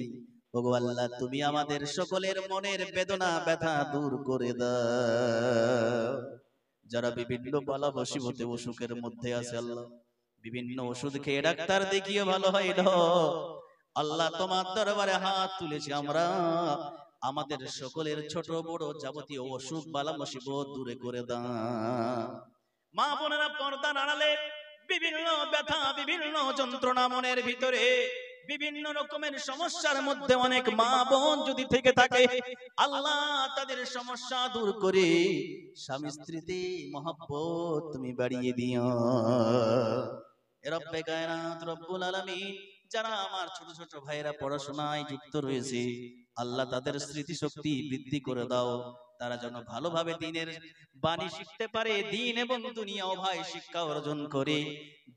ওগো আল্লাহ, তুমি আমাদের সকলের মনের বেদনা ব্যথা দূর করে দাও। যারা বিভিন্ন বালা মুসিবতে অসুখের মধ্যে আছে আল্লাহ, বিভিন্ন ওষুধ খেয়ে ডাক্তার দেখিয়ে ভালো হয় না আল্লাহ, তোমার দরবারে হাত তুলেছি আমরা, আমাদের সকলের ছোট বড় যাবতীয় অসুখ বালা মুসিবত দূরে করে দাও। মা বোনেরা, পর্দার আড়ালে বিভিন্ন ব্যথা, বিভিন্ন যন্ত্রণা মনের ভিতরে, বিভিন্ন রকমের সমস্যার মধ্যে অনেক মা বোন যদি থেকে থাকে আল্লাহ, তাদের সমস্যা দূর করে স্বামী স্ত্রীতে মহব্বত তুমি বাড়িয়ে দিও। রব্বে কায়নাত রব্বুল আলামিন, যারা আমার ছোট ছোট ভাইরা পড়াশোনায় যুক্ত রয়েছে আল্লাহ, তাদের স্মৃতি শক্তি বৃদ্ধি করে দাও, তারা যেন ভালোভাবে দ্বীনের বাণী শিখতে পারে, দ্বীন এবং দুনিয়া উভয় শিক্ষা অর্জন করে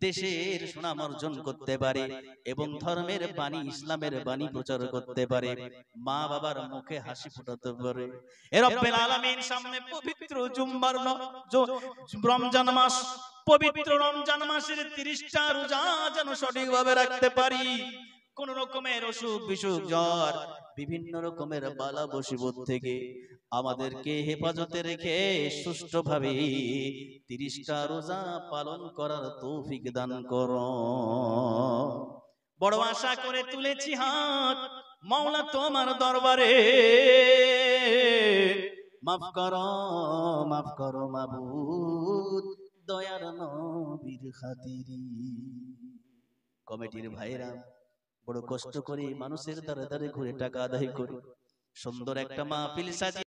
দেশের সুনাম অর্জন করতে পারে এবং ধর্মের বাণী, ইসলামের বাণী প্রচার করতে পারে, মা বাবার মুখে হাসি ফোটাতে পারে। এ রব্বুল আলামিন সামনে পবিত্র জুম্মার রমজান মাস, পবিত্র রমজান মাসের 30টা রোজা যেন সঠিকভাবে রাখতে পারি। কোন রকমের অসুখ বিসুখ, জ্বর, বিভিন্ন রকমের বালা মুসিবত থেকে আমাদেরকে হেফাজতে রেখে সুষ্ঠুভাবে 30টা রোজা পালন করার তৌফিক দান করো। বড় আশা করে তুলেছি হাত মাওলা তোমার দরবারে, মাফ করো মাবুদ দয়ার নবীর খাতিরে। কমিটির ভাইরা বড় কষ্ট করে মানুষের দ্বারে দ্বারে ঘুরে টাকা আদায় করে সুন্দর একটা মাহফিল সাজিয়ে